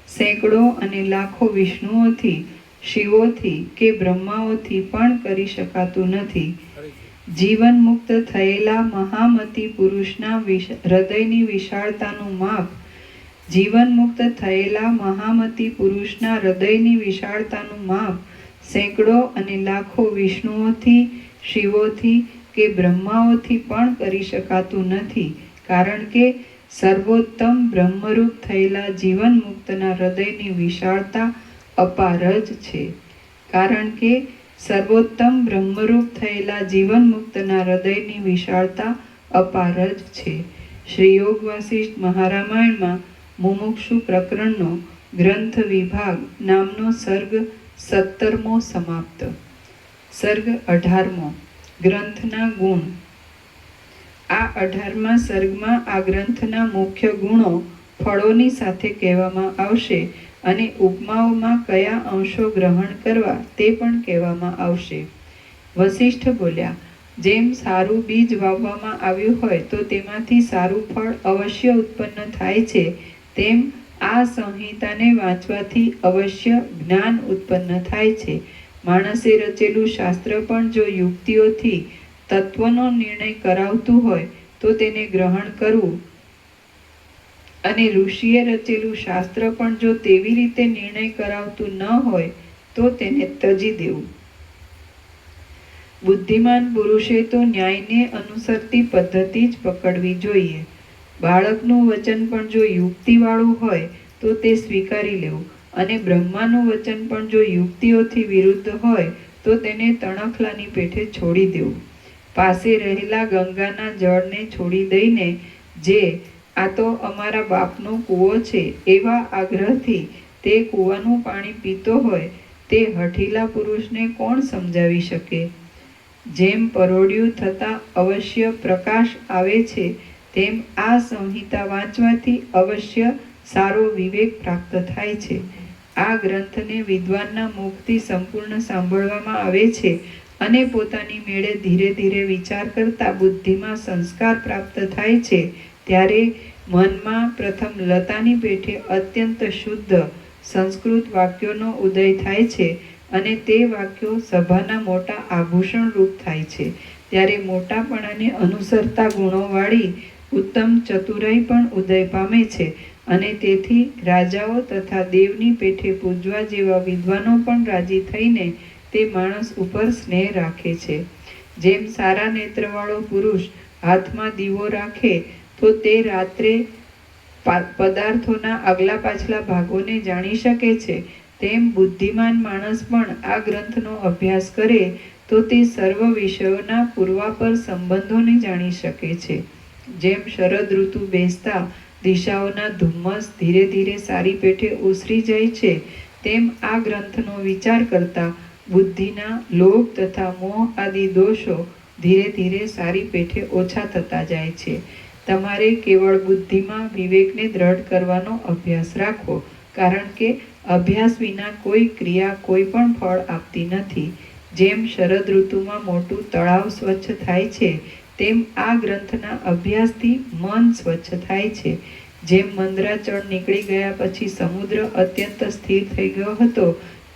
સેંકડો અને લાખો વિષ્ણુઓથી, શિવોથી કે બ્રહ્માઓથી પણ કરી શકાતું નથી. જીવન મુક્ત થયેલા મહામતી પુરુષના હૃદયની વિશાળતાનું માપ જીવન મુક્ત થયેલા મહામતી પુરુષના હૃદયની વિશાળતાનું માપ સેંકડો અને લાખો વિષ્ણુઓથી, શિવોથી કે બ્રહ્માઓથી પણ કરી શકાતું નથી. કારણ કે સર્વોત્તમ બ્રહ્મરૂપ થયેલા જીવન મુક્તના હૃદયની વિશાળતા અપાર જ છે. કારણ કે સર્વોત્તમ બ્રહ્મરૂપ થયેલા જીવન મુક્તના હૃદયની વિશાળતા અપાર જ છે. શ્રી યોગ વાસિષ્ઠ મહારામાયણમાં મુમુક્ષુ પ્રકરણનો ગ્રંથ વિભાગ નામનો સર્ગ 17મો સમાપ્ત. સર્ગ 18મો ગ્રંથના ગુણ. આ 18મા સર્ગમાં આ ગ્રંથના મુખ્ય ગુણો ફળોની સાથે કહેવામાં આવશે અને ઉપમાઓમાં કયા અંશો ગ્રહણ કરવા તે પણ કહેવામાં આવશે. વસિષ્ઠ બોલ્યા, જેમ સારું બીજ વાવવામાં આવ્યું હોય તો તેમાંથી સારું ફળ અવશ્ય ઉત્પન્ન થાય છે, તેમ આ સંહિતાને વાંચવાથી અવશ્ય જ્ઞાન ઉત્પન્ન થાય છે. માણસે રચેલું શાસ્ત્ર પણ જો યુક્તિઓથી તત્વનો નિર્ણય કરાવતું હોય તો તેને ગ્રહણ કરવું અને ઋષિએ રચેલું શાસ્ત્ર પણ જો તેવી રીતે નિર્ણય કરાવતું ન હોય તો તેને ત્યજી દેવું. બુદ્ધિમાન પુરુષે તો ન્યાયને અનુસરતી પદ્ધતિ જ પકડવી જોઈએ. બાળકનું વચન પણ જો યુક્તિવાળું હોય તો તે સ્વીકારી લેવું અને બ્રહ્માનું વચન પણ જો યુક્તિઓથી વિરુદ્ધ હોય તો તેને તણખલાની પેઠે છોડી દેવું. પાસે રહેલા ગંગાના જળને છોડી દઈને જે આ તો અમારા બાપનો કૂવો છે એવા આગ્રહથી તે કૂવાનું પાણી પીતો હોય તે હઠીલા પુરુષને કોણ સમજાવી શકે? જેમ પરોઢિયું થતાં અવશ્ય પ્રકાશ આવે છે તેમ આ સંહિતા વાંચવાથી અવશ્ય સારો વિવેક પ્રાપ્ત થાય છે. આ ગ્રંથને વિદ્વાનના મુખથી સંપૂર્ણ સાંભળવામાં આવે છે અને પોતાની મેળે ધીરે ધીરે વિચાર કરતા બુદ્ધિમાં સંસ્કાર પ્રાપ્ત થાય છે, ત્યારે મનમાં પ્રથમ લતાની પેઠે અત્યંત શુદ્ધ સંસ્કૃત વાક્યોનો ઉદય થાય છે અને તે વાક્યો સભાના મોટા આભૂષણ રૂપ થાય છે. ત્યારે મોટાપણાને અનુસરતા ગુણોવાળી ઉત્તમ ચતુરાઈ પણ ઉદય પામે છે અને તેથી રાજાઓ તથા દેવની પેઠે પૂજવા જેવા વિદ્વાનો પણ રાજી થઈને તે માણસ ઉપર સ્નેહ રાખે છે. જેમ સારા નેત્રવાળો પુરુષ હાથમાં દીવો રાખે તો તે રાત્રે પદાર્થોના આગલા પાછલા ભાગોને જાણી શકે છે, તેમ બુદ્ધિમાન માણસ પણ આ ગ્રંથનો અભ્યાસ કરે તો તે સર્વ વિષયોના પૂર્વાપર સંબંધોને જાણી શકે છે. જેમ શરદ ઋતુ બેસતા દિશાઓના ધુમ્મસ ધીરે ધીરે સારી પેઠે ઓસરી જાય છે, તેમ આ ગ્રંથનો વિચાર કરતા બુદ્ધિના લોભ તથા મોહ આદિ દોષો ધીરે ધીરે સારી પેઠે ઓછા થતા જાય છે. તમારે કેવળ બુદ્ધિમાં વિવેકને દ્રઢ કરવાનો અભ્યાસ રાખવો, કારણ કે અભ્યાસ વિના કોઈ ક્રિયા કોઈ પણ ફળ આપતી નથી. જેમ શરદ ઋતુમાં મોટું તળાવ સ્વચ્છ થાય છે, તેમ આ ગ્રંથના અભ્યાસથી મન સ્વચ્છ થાય છે. જેમ મંદરાચળ નીકળી ગયા પછી સમુદ્ર અત્યંત સ્થિર થઈ ગયો હતો,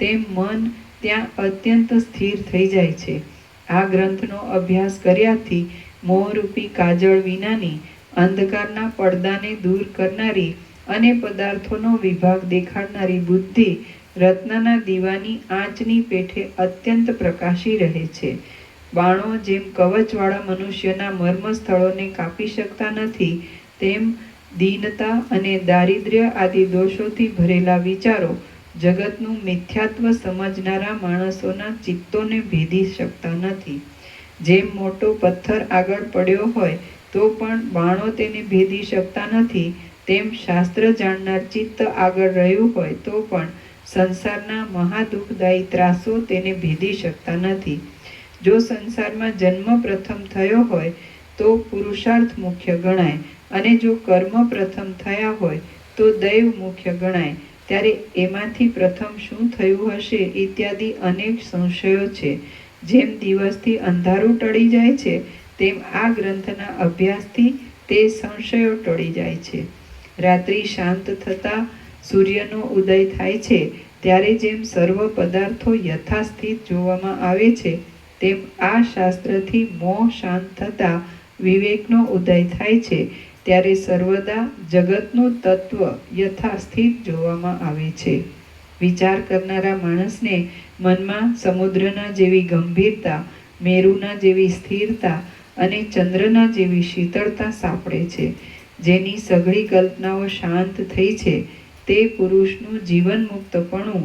તેમ મન ત્યાં અત્યંત સ્થિર થઈ જાય છે. આ ગ્રંથનો અભ્યાસ કર્યાથી મોહરૂપી કાજળ વિનાની અંધકારના પડદાને દૂર કરનારી અને પદાર્થોનો વિભાગ દેખાડનારી બુદ્ધિ રત્નના દીવાની આંચની પેઠે અત્યંત પ્રકાશી રહે છે. બાણો જેમ કવચવાળા મનુષ્યના મર્મ સ્થળોને કાપી શકતા નથી, તેમ દીનતા અને દારિદ્ર્ય આદિ દોષોથી ભરેલા વિચારો જગતનું મિથ્યાત્વ સમજનારા માણસોના ચિત્તોને ભેદી શકતા નથી. જેમ મોટો પથ્થર આગળ પડ્યો હોય તો પણ બાણો તેને ભેદી શકતા નથી, તેમ શાસ્ત્ર જાણનાર ચિત્ત આગળ રહ્યું હોય તો પણ સંસારના મહાદુઃખદાયી ત્રાસો તેને ભેદી શકતા નથી. જો સંસારમાં જન્મ પ્રથમ થયો હોય તો પુરુષાર્થ મુખ્ય ગણાય, અને જો કર્મ પ્રથમ થયા હોય તો દૈવ મુખ્ય ગણાય. ત્યારે એમાંથી પ્રથમ શું થયું હશે ઇત્યાદિ અનેક સંશયો છે. જેમ દિવસથી અંધારું ટળી જાય છે, તેમ આ ગ્રંથના અભ્યાસથી તે સંશયો ટળી જાય છે. રાત્રિ શાંત થતાં સૂર્યનો ઉદય થાય છે, ત્યારે જેમ સર્વ પદાર્થો યથાસ્થિત જોવામાં આવે છે, તેમ આ શાસ્ત્રથી મોહ શાંત થતાં વિવેકનો ઉદય થાય છે, ત્યારે સર્વદા જગતનું તત્વ યથાસ્થિત જોવામાં આવે છે. વિચાર કરનારા માણસને મનમાં સમુદ્રના જેવી ગંભીરતા, મેરુના જેવી સ્થિરતા અને ચંદ્રના જેવી શીતળતા સાંપડે છે. જેની સઘળી કલ્પનાઓ શાંત થઈ છે, તે પુરુષનું જીવન મુક્તપણું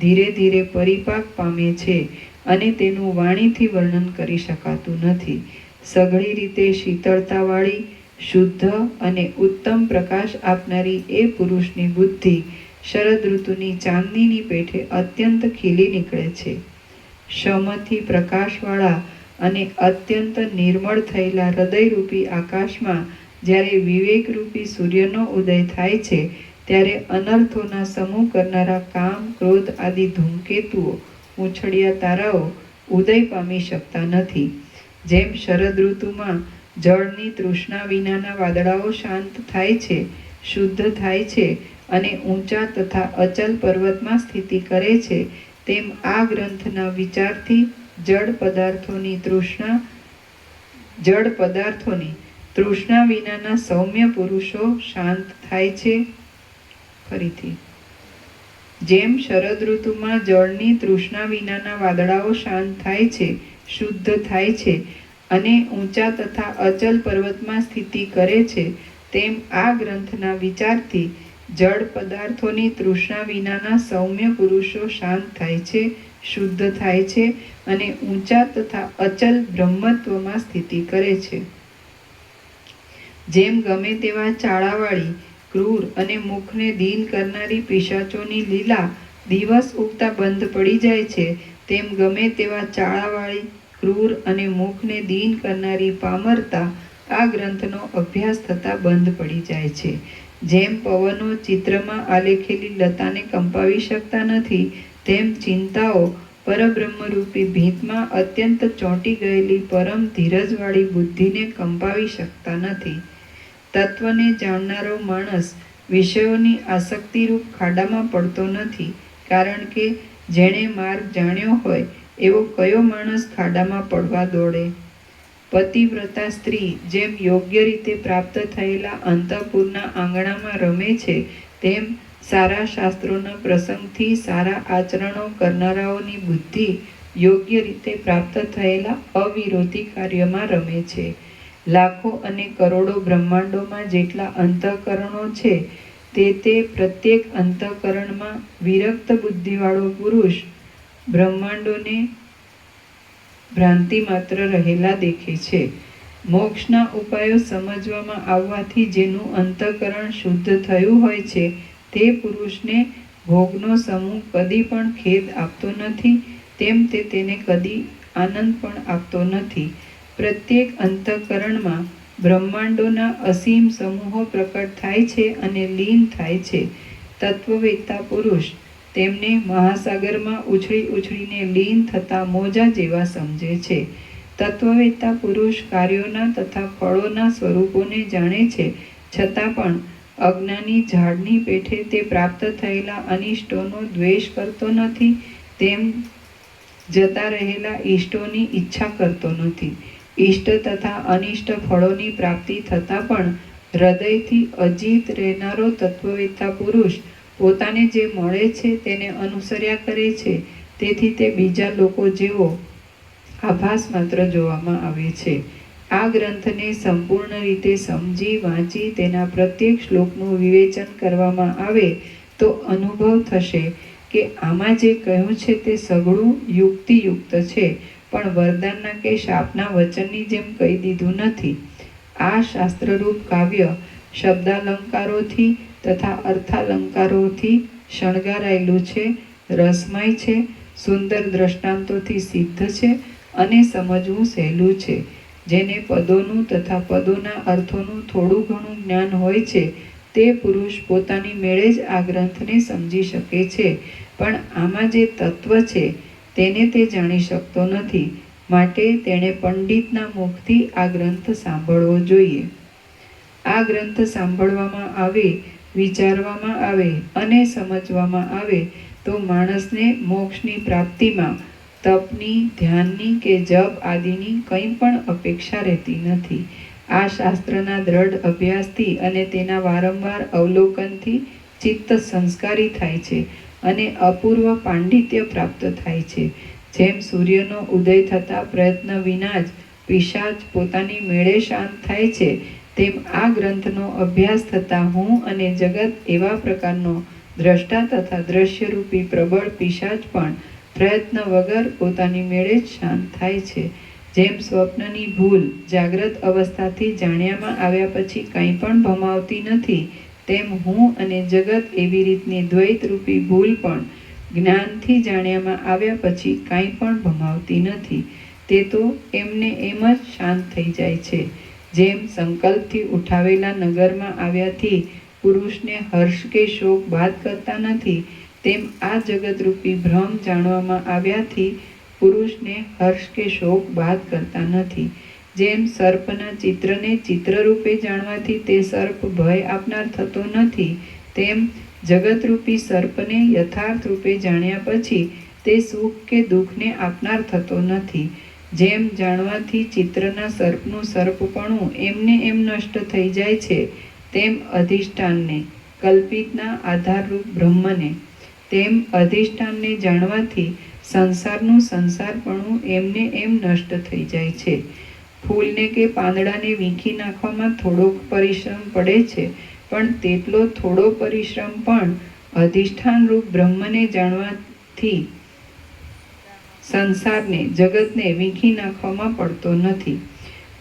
ધીરે ધીરે પરિપાક પામે છે અને તેનું વાણીથી વર્ણન કરી શકાતું નથી. સઘળી રીતે શીતળતાવાળી, શુદ્ધ અને ઉત્તમ પ્રકાશ આપનારી એ પુરુષની બુદ્ધિ શરદ ઋતુની ચાંદનીની પેઠે અત્યંત ખીલી નીકળે છે. શમથી પ્રકાશવાળા અને અત્યંત નિર્મળ થયેલા હૃદયરૂપી આકાશમાં જ્યારે વિવેકરૂપી સૂર્યનો ઉદય થાય છે, ત્યારે અનર્થોના સમૂહ કરનારા કામ, ક્રોધ આદિ ધૂમકેતુઓ, મૂછડિયા તારાઓ ઉદય પામી શકતા નથી. જેમ શરદ ઋતુમાં જળની તૃષ્ણા વિનાના વાદળાઓ શાંત થાય છે, શુદ્ધ થાય છે અને ઊંચા તથા અચલ પર્વતમાં સ્થિતિ કરે છે, તેમ આ ગ્રંથના વિચારથી જડ પદાર્થોની તૃષ્ણા વિનાના સૌમ્ય પુરુષો શાંત થાય છે. ફરીથી, જેમ શરદ ઋતુમાં જળની તૃષ્ણા વિનાના વાદળાઓ શાંત થાય છે, શુદ્ધ થાય છે અને ઊંચા તથા અચલ પર્વતમાં સ્થિતિ કરે છે, તેમ આ ગ્રંથના વિચારથી જળ પદાર્થોની તૃષ્ણા વિનાના સૌમ્ય પુરુષો શાંત થાય છે, શુદ્ધ થાય છે અને ઊંચા તથા અચલ બ્રહ્મત્વમાં સ્થિતિ કરે છે. જેમ ગમે તેવા ચાળાવાળી, ક્રૂર અને મુખને દીન કરનારી પિશાચોની લીલા દિવસ ઉગતા બંધ પડી જાય છે, તેમ ગમે તેવા ચાળાવાળી, ક્રૂર અને મુખને દીન કરનારી પામરતા આ ગ્રંથનો અભ્યાસ થતાં બંધ પડી જાય છે. જેમ પવનો ચિત્રમાં આલેખેલી લતાને કંપાવી શકતા નથી, તેમ ચિંતાઓ પરબ્રહ્મરૂપી ભીતમાં અત્યંત ચોંટી ગયેલી પરમ ધીરજવાળી બુદ્ધિને કંપાવી શકતા નથી. તત્વને જાણનારો માણસ વિષયોની આસક્તિરૂપ ખાડામાં પડતો નથી, કારણ કે જેણે માર્ગ જાણ્યો હોય એવો કયો માણસ ખાડામાં પડવા દોડે? પતિવ્રતા સ્ત્રી જેમ યોગ્ય રીતે પ્રાપ્ત થયેલા અંતઃપુરના આંગણામાં રમે છે, તેમ સારા શાસ્ત્રોના પ્રસંગથી સારા આચરણો કરનારાઓની બુદ્ધિ યોગ્ય રીતે પ્રાપ્ત થયેલા અવિરોધી કાર્યમાં રમે છે. લાખો અને કરોડો બ્રહ્માંડોમાં જેટલા અંતઃકરણો છે, તે પ્રત્યેક અંતઃકરણમાં વિરક્ત બુદ્ધિવાળો પુરુષ બ્રહ્માંડોને ભ્રાંતિ માત્ર રહેલા દેખે છે. મોક્ષના ઉપાયો સમજવામાં આવવાથી જેનું અંતઃકરણ શુદ્ધ થયું હોય છે, તે પુરુષને ભોગનો સમૂહ કદી પણ ખેદ આપતો નથી, તેમ તે તેને કદી આનંદ પણ આપતો નથી. પ્રત્યેક અંતઃકરણમાં બ્રહ્માંડોના અસીમ સમૂહો પ્રકટ થાય છે અને લીન થાય છે. તત્વવેત્તા પુરુષ તેમને મહાસાગરમાં ઉછળી ઉછળીને લીન થતા મોજા જેવા સમજે છે. તત્વવેત્તા પુરુષ કાર્યોના તથા ફળોના સ્વરૂપોને જાણે છે, છતાં પણ અજ્ઞાની ઝાડની પેઠે તે પ્રાપ્ત થયેલા અનિષ્ટોનો દ્વેષ કરતો નથી, તેમ જતા રહેલા ઈષ્ટોની ઈચ્છા કરતો નથી. ઈષ્ટ તથા અનિષ્ટ ફળોની પ્રાપ્તિ થતાં પણ હૃદયથી અજીત રહેનારો તત્વવેત્તા પુરુષ પોતાને જે મળે છે તેને અનુસર્યા કરે છે, તેથી તે બીજા લોકો જેવો આભાસ માત્ર જોવામાં આવે છે. આ ગ્રંથને સંપૂર્ણ રીતે સમજી વાંચી તેના પ્રત્યેક શ્લોકનું વિવેચન કરવામાં આવે તો અનુભવ થશે કે આમાં જે કહ્યું છે તે સઘળું યુક્તિયુક્ત છે, પણ વરદાનના કે શાપના વચનની જેમ કહી દીધું નથી. આ શાસ્ત્રરૂપ કાવ્ય શબ્દાલંકારોથી તથા અર્થાલંકારોથી શણગારાયેલું છે, રસમય છે, સુંદર દ્રષ્ટાંતોથી સિદ્ધ છે અને સમજવું સહેલું છે. જેને પદોનું તથા પદોના અર્થોનું થોડું ઘણું જ્ઞાન હોય છે, તે પુરુષ પોતાની મેળે જ આ ગ્રંથને સમજી શકે છે, પણ આમાં જે તત્વ છે તેને તે જાણી શકતો નથી. માટે તેણે પંડિતના મુખથી આ ગ્રંથ સાંભળવો જોઈએ. આ ગ્રંથ સાંભળવામાં આવે, વિચારવામાં આવે અને સમજવામાં આવે તો માણસને મોક્ષની પ્રાપ્તિમાં તપની, ધ્યાનની કે જપ આદિની કંઈ પણ અપેક્ષા રહેતી નથી. આ શાસ્ત્રના દ્રઢ અભ્યાસથી અને તેના વારંવાર અવલોકનથી ચિત્ત સંસ્કારી થાય છે અને અપૂર્વ પાંડિત્ય પ્રાપ્ત થાય છે. જેમ સૂર્યનો ઉદય થતાં પ્રયત્ન વિના જ પિશાચ પોતાની મેળે શાંત થાય છે, તેમ આ ગ્રંથનો અભ્યાસ થતાં હું અને જગત એવા પ્રકારનો દ્રષ્ટા તથા દ્રશ્યરૂપી પ્રબળ પિશાચ પણ પ્રયત્ન વગર પોતાની મેળે જ શાંત થાય છે. જેમ સ્વપ્નની ભૂલ જાગ્રત અવસ્થાથી જાણ્યામાં આવ્યા પછી કંઈ પણ ભમાવતી નથી, તેમ હું અને જગત એવી રીતની દ્વૈતરૂપી ભૂલ પણ જ્ઞાનથી જાણ્યામાં આવ્યા પછી કાંઈ પણ ભમાવતી નથી. તે તો એમને એમ જ શાંત થઈ જાય છે. જેમ સંકલ્પથી ઉઠાવેલા નગરમાં આવ્યાથી પુરુષને હર્ષ કે શોક બાદ કરતા નથી, તેમ આ જગતરૂપી ભ્રમ જાણવામાં આવ્યાથી પુરુષને હર્ષ કે શોક બાદ કરતા નથી. જેમ સર્પના ચિત્રને ચિત્રરૂપે જાણવાથી તે સર્પ ભય આપનાર થતો નથી, તેમ જગતરૂપી સર્પને યથાર્થ રૂપે જાણ્યા પછી તે સુખ કે દુઃખને આપનાર થતો નથી. જેમ જાણવાથી ચિત્રના સર્પનું સર્પપણું એમને એમ નષ્ટ થઈ જાય છે, તેમ અધિષ્ઠાનને, કલ્પિતના આધારરૂપ બ્રહ્મને, તેમ અધિષ્ઠાનને જાણવાથી સંસારનું સંસારપણું એમને એમ નષ્ટ થઈ જાય છે. ફૂલને કે પાંદડાને વીંખી નાખવામાં થોડોક પરિશ્રમ પડે છે, પણ તેટલો થોડો પરિશ્રમ પણ અધિષ્ઠાનરૂપ બ્રહ્મને જાણવાથી સંસારને, જગતને વીંખી નાખવામાં પડતો નથી.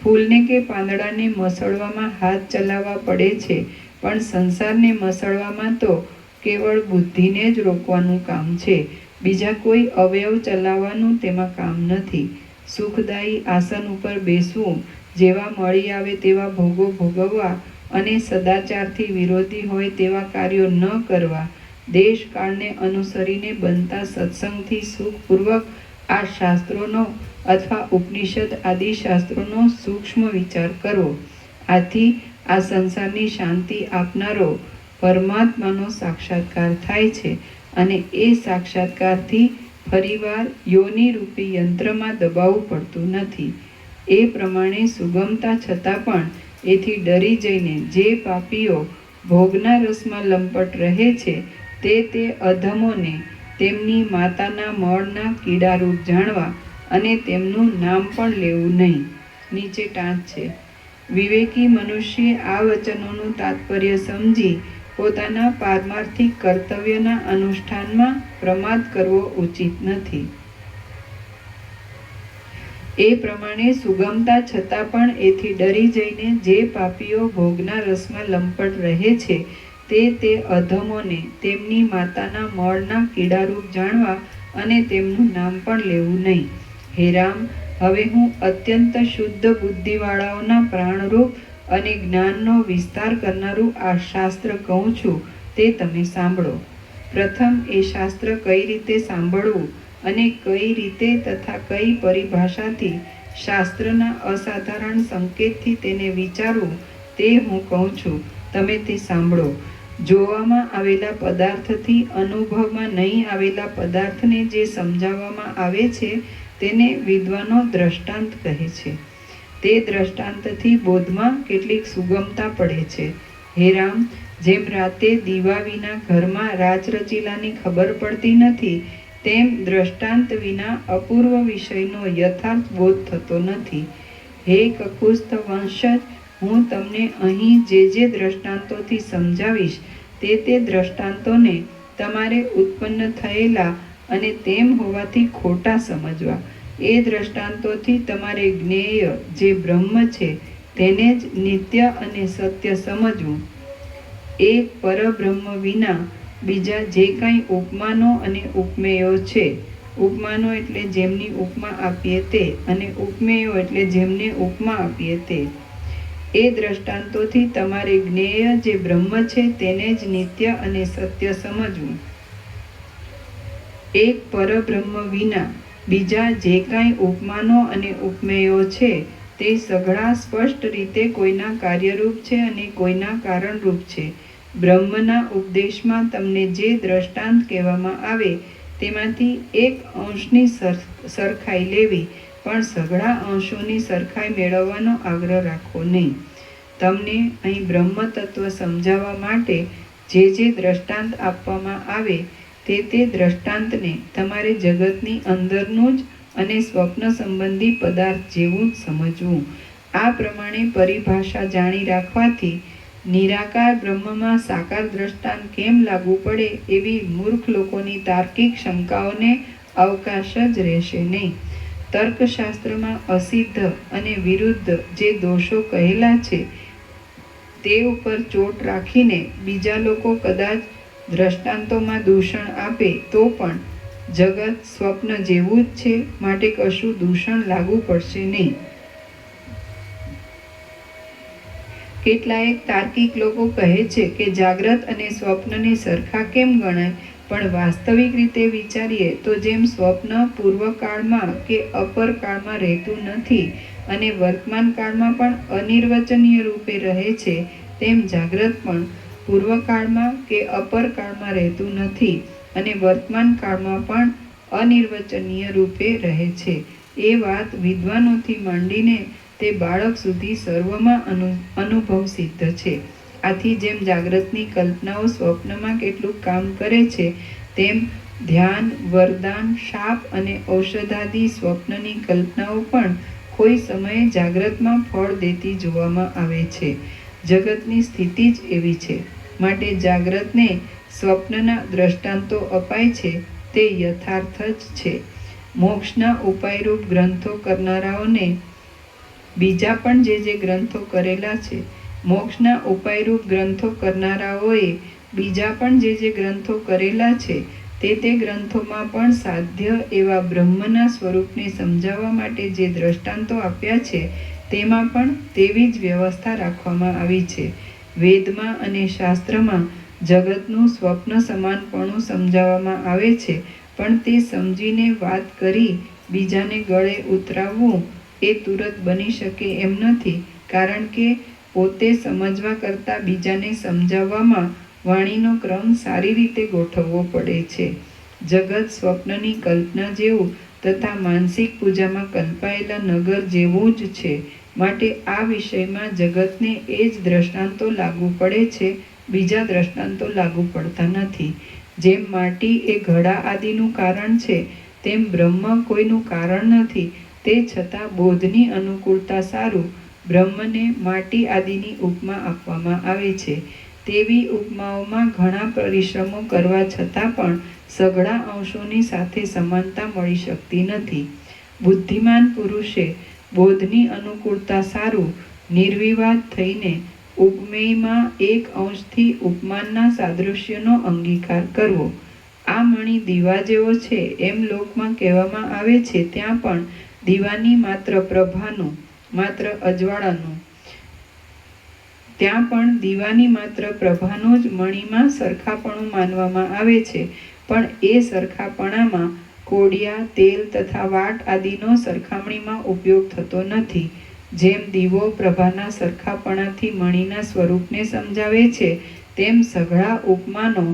ફૂલને કે પાંદડાને મસળવામાં હાથ ચલાવવા પડે છે, પણ સંસારને મસળવામાં તો કેવળ બુદ્ધિને જ રોકવાનું કામ છે, બીજા કોઈ અવયવ ચલાવવાનું તેમાં કામ નથી. સુખદાયી આસન ઉપર બેસવું, જેવા મળી આવે તેવા ભોગો ભોગવવા અને સદાચારથી વિરોધી હોય તેવા કાર્યો ન કરવા, દેશકાળને અનુસરીને બનતા સત્સંગથી સુખપૂર્વક આ શાસ્ત્રોનો અથવા ઉપનિષદ આદિ શાસ્ત્રોનો સૂક્ષ્મ વિચાર કરવો. આથી આ સંસારની શાંતિ આપનારો પરમાત્માનો સાક્ષાત્કાર થાય છે અને એ સાક્ષાત્કારથી ફરીવાર યોનિ રૂપી યંત્રમાં દબાવવું પડતું નથી. એ પ્રમાણે સુગમતા છતાં પણ એથી ડરી જઈને જે પાપીઓ ભોગના રસમાં લંપટ રહે છે તે અધમોને તેમની માતાના મળના કીડારૂપ જાણવા અને તેમનું નામ પણ લેવું નહીં. નીચે ટાંચ છે. વિવેકી મનુષ્ય આ વચનોનું તાત્પર્ય સમજી પોતાના પારમાર્થિક કર્તવ્યના અનુષ્ઠાનમાં પ્રમાદ કરવો ઉચિત નથી. એ પ્રમાણે સુગમતા છતાં પણ એથી ડરી જઈને જે પાપીઓ ભોગના રસમાં લંપટ રહે છે તે અધમોને તેમની માતાના મળના કીડારૂપ જાણવા અને તેમનું નામ પણ લેવું નહીં. હે રામ, હવે હું અત્યંત શુદ્ધ બુદ્ધિવાળાઓના પ્રાણરૂપ અને જ્ઞાનનો વિસ્તાર કરનારું આ શાસ્ત્ર કહું છું, તે તમે સાંભળો. પ્રથમ એ શાસ્ત્ર કઈ રીતે સાંભળવું અને કઈ રીતે તથા કઈ પરિભાષાથી શાસ્ત્રના અસાધારણ સંકેતથી તેને વિચારવું તે હું કહું છું, તમે તે સાંભળો. જોવામાં આવેલા પદાર્થથી અનુભવમાં નહીં આવેલા પદાર્થને જે સમજાવવામાં આવે છે તેને વિદ્વાનો દ્રષ્ટાંત કહે છે. તે દ્રષ્ટાંતથી બોધમાં કેટલીક સુગમતા પડે છે. હે રામ, જેમ રાતે દીવા વિના ઘરમાં રાચરચીલાની ખબર પડતી નથી, તેમ દ્રષ્ટાંત વિના અપૂર્વ વિષયનો યથાર્થ બોધ થતો નથી. હે કકુસ્થ વંશજ, હું તમને અહીં જે દ્રષ્ટાંતોથી સમજાવીશ તે દ્રષ્ટાંતોને તમારે ઉત્પન્ન થયેલા અને તેમ હોવાથી ખોટા સમજવા. એ દ્રષ્ટાંતોથી તમારે જ્ઞેય જે બ્રહ્મ છે તેને જ નિત્ય અને સત્ય સમજવું. એક પરબ્રહ્મ વિના બીજા જે કાંઈ ઉપમાનો અને ઉપમેયો છે, ઉપમાનો એટલે જેમની ઉપમા આપીએ તે, અને ઉપમેયો એટલે જેમને ઉપમા આપીએ તે, એ દ્રષ્ટાંતોથી તમારે જ્ઞેય જે બ્રહ્મ છે તેને જ નિત્ય અને સત્ય સમજવું. એક પરબ્રહ્મ વિના બીજા જે કાંઈ ઉપમાનો અને ઉપમેયો છે તે સઘળા સ્પષ્ટ રીતે કોઈના કાર્યરૂપ છે અને કોઈના કારણરૂપ છે. બ્રહ્મના ઉપદેશમાં તમને જે દ્રષ્ટાંત કહેવામાં આવે તેમાંથી એક અંશની સરખાઈ લેવી, પણ સઘળા અંશોની સરખાઈ મેળવવાનો આગ્રહ રાખવો નહીં. તમને અહીં બ્રહ્મ તત્વ સમજાવવા માટે જે દ્રષ્ટાંત આપવામાં આવે તે દ્રષ્ટાંતને તમારે જગતની અંદરનું જ અને સ્વપ્ન સંબંધી પદાર્થ જેવું જ સમજવું. આ પ્રમાણે પરિભાષા જાણી રાખવાથી નિરાકાર બ્રહ્મમાં સાકાર દ્રષ્ટાંત કેમ લાગુ પડે એવી મૂર્ખ લોકોની તાર્કિક શંકાઓને અવકાશ જ રહેશે નહીં. તર્કશાસ્ત્રમાં અસિદ્ધ અને વિરુદ્ધ જે દોષો કહેલા છે તે ઉપર ચોટ રાખીને બીજા લોકો કદાચ દ્રષ્ટાંતોમાં દૂષણ આપે તો પણ જગત સ્વપ્ન જેવું જ છે, માટે કશું દૂષણ લાગુ પડશે નહીં. કેટલાયક તાર્કિક લોકો કહે છે કે જાગ્રત અને સ્વપ્નને સરખા કેમ ગણાય, પણ વાસ્તવિક રીતે વિચારીએ તો જેમ સ્વપ્ન પૂર્વકાળમાં કે અપરકાળમાં રહેતું નથી અને વર્તમાન કાળમાં પણ અનિર્વચનીય રૂપે રહે છે, તેમ જાગ્રત પણ પૂર્વકાળમાં કે અપરકાળમાં રહેતું નથી અને વર્તમાન કાળમાં પણ અનિર્વચનીય રૂપે રહે છે. એ વાત વિદ્વાનોથી માંડીને તે બાળક સુધી સર્વમાં અનુભવ સિદ્ધ છે. આથી જેમ જાગ્રતની કલ્પનાઓ સ્વપ્નમાં કેટલું કામ કરે છે, તેમ ધ્યાન, વરદાન, શાપ અને ઔષધાદિ સ્વપ્નની કલ્પનાઓ પણ કોઈ સમયે જાગ્રતમાં ફળ દેતી જોવામાં આવે છે. જગતની સ્થિતિ જ એવી છે, માટે જાગ્રતને સ્વપ્નના દ્રષ્ટાંતો અપાય છે તે યથાર્થ જ છે. મોક્ષના ઉપાયરૂપ ગ્રંથો કરનારાઓને બીજા પણ જે ગ્રંથો કરેલા છે, મોક્ષના ઉપાયરૂપ ગ્રંથો કરનારાઓએ બીજા પણ જે ગ્રંથો કરેલા છે તે ગ્રંથોમાં પણ સાધ્ય એવા બ્રહ્મના સ્વરૂપને સમજાવવા માટે જે દ્રષ્ટાંતો આપ્યા છે તેમાં પણ તેવી જ વ્યવસ્થા રાખવામાં આવી છે. વેદમાં અને શાસ્ત્રમાં જગતનું સ્વપ્ન સમાનપણું સમજાવવામાં આવે છે, પણ તે સમજીને વાત કરી બીજાને ગળે ઉતરાવવું એ તુરત બની શકે એમ નથી, કારણ કે પોતે સમજવા કરતાં બીજાને સમજાવવામાં વાણીનો ક્રમ સારી રીતે ગોઠવવો પડે છે. જગત સ્વપ્નની કલ્પના જેવું તથા માનસિક પૂજામાં કલ્પાયેલા નગર જેવું જ છે. માટે આ વિષયમાં જગતને એ જ દ્રષ્ટાંતો લાગુ પડે છે, બીજા દ્રષ્ટાંતો લાગુ પડતા નથી. જેમ માટી એ ઘડા આદિનું કારણ છે, તેમ બ્રહ્મ કોઈનું કારણ નથી. તે છતાં બોધની અનુકૂળતા સારું બ્રહ્મને માટી આદિની ઉપમા આપવામાં આવે છે. તેવી ઉપમાઓમાં ઘણા પરિશ્રમો કરવા છતાં પણ સઘળા અંશોની સાથે સમાનતા મળી શકતી નથી. બુદ્ધિમાન પુરુષે બોધની અનુકૂળતા સારું નિર્વિવાદ થઈને ઉપમેયમાં એક અંશથી ઉપમાનના સાદૃશ્યનો અંગીકાર કરવો. આ મણી દીવા જેવો છે એમ લોકમાં કહેવામાં આવે છે, ત્યાં પણ દીવાની માત્ર પ્રભાનું, માત્ર અજવાળાનું, ત્યાં પણ દીવાની માત્ર પ્રભાનું જ મણીમાં સરખાપણું માનવામાં આવે છે, પણ એ સરખાપણામાં કોડિયા, તેલ તથા વાટ આદિનો સરખામણીમાં ઉપયોગ થતો નથી. જેમ દીવો પ્રભાના સરખાપણાથી મણીના સ્વરૂપને સમજાવે છે, તેમ સઘળા ઉપમાનો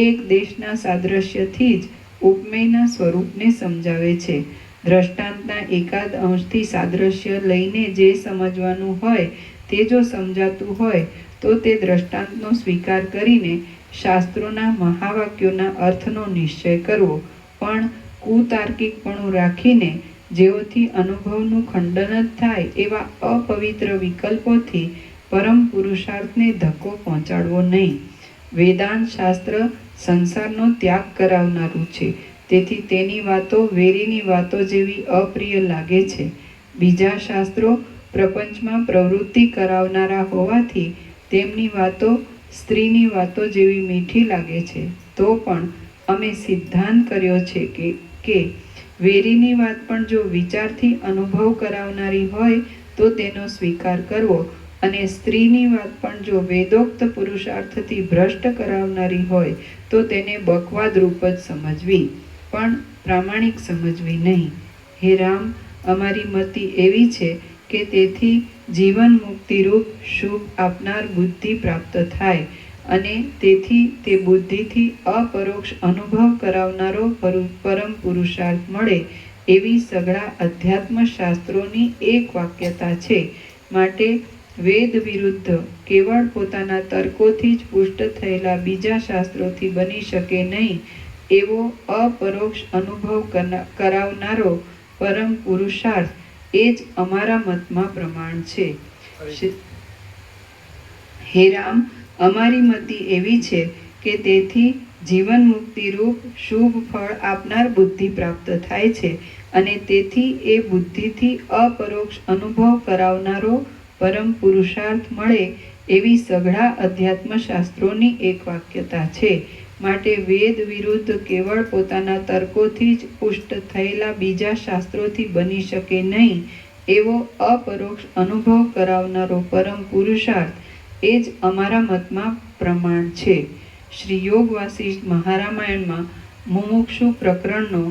એક દેશના સાદ્રશ્યથી જ ઉપમેયના સ્વરૂપને સમજાવે છે. દ્રષ્ટાંતના એકાદ અંશથી સાદ્રશ્ય લઈને જે સમજવાનું હોય તે જો સમજાતું હોય તો તે દ્રષ્ટાંતનો સ્વીકાર કરીને શાસ્ત્રોના મહાવાક્યોના અર્થનો નિશ્ચય કરવો, પણ કુતાર્કિકપણું રાખીને જેઓથી અનુભવનું ખંડન જ થાય એવા અપવિત્ર વિકલ્પોથી પરમ પુરુષાર્થને ધક્કો પહોંચાડવો નહીં. વેદાંત શાસ્ત્ર સંસારનો ત્યાગ કરાવનારું છે, તેથી તેની વાતો વેરીની વાતો જેવી અપ્રિય લાગે છે. બીજા શાસ્ત્રો પ્રપંચમાં પ્રવૃત્તિ કરાવનારા હોવાથી તેમની વાતો સ્ત્રીની વાતો જેવી મીઠી લાગે છે. તો પણ અમે સિદ્ધાંત કર્યો છે કે વેરીની વાત પણ જો વિચારથી અનુભવ કરાવનારી હોય તો તેનો સ્વીકાર કરવો, અને સ્ત્રીની વાત પણ જો વેદોક્ત પુરુષાર્થથી ભ્રષ્ટ કરાવનારી હોય તો તેને બકવાદ રૂપ જ સમજવી, પણ પ્રામાણિક સમજવી નહીં. હે રામ, અમારી મતિ એવી છે કે તેથી જીવન મુક્તિરૂપ શુભ આપનાર બુદ્ધિ પ્રાપ્ત થાય, અને તેથી તે બુદ્ધિથી અપરોક્ષ અનુભવ કરાવનારો પરમ પુરુષાર્થ મળે એવી સઘળા અધ્યાત્મ શાસ્ત્રોની એક વાક્યતા છે. માટે વેદ વિરુદ્ધ કેવળ પોતાના તર્કોથી જ પુષ્ટ થયેલા બીજા શાસ્ત્રોથી બની શકે નહીં એવો અપરોક્ષ અનુભવ કરાવનારો પરમ પુરુષાર્થ એ જ અમારા મતમાં પ્રમાણ છે. હે રામ, અમારી મતિ એવી છે કે તેથી જીવન મુક્તિ રૂપ શુભ ફળ આપનાર બુદ્ધિ પ્રાપ્ત થાય છે, અને તેથી એ બુદ્ધિથી અપરોક્ષ અનુભવ કરાવનારો પરમ પુરુષાર્થ મળે એવી સઘળા અધ્યાત્મ શાસ્ત્રોની એક વાક્યતા છે. માટે વેદ વિરુદ્ધ કેવળ પોતાના તર્કોથી જ પુષ્ટ થયેલા બીજા શાસ્ત્રોથી બની શકે નહીં એવો અપરોક્ષ અનુભવ કરાવનારો પરમ પુરુષાર્થ એ જ અમારા મતમાં પ્રમાણ છે. શ્રી યોગ વાસિષ્ઠ મહારામાયણમાં મુમુક્ષુ પ્રકરણનો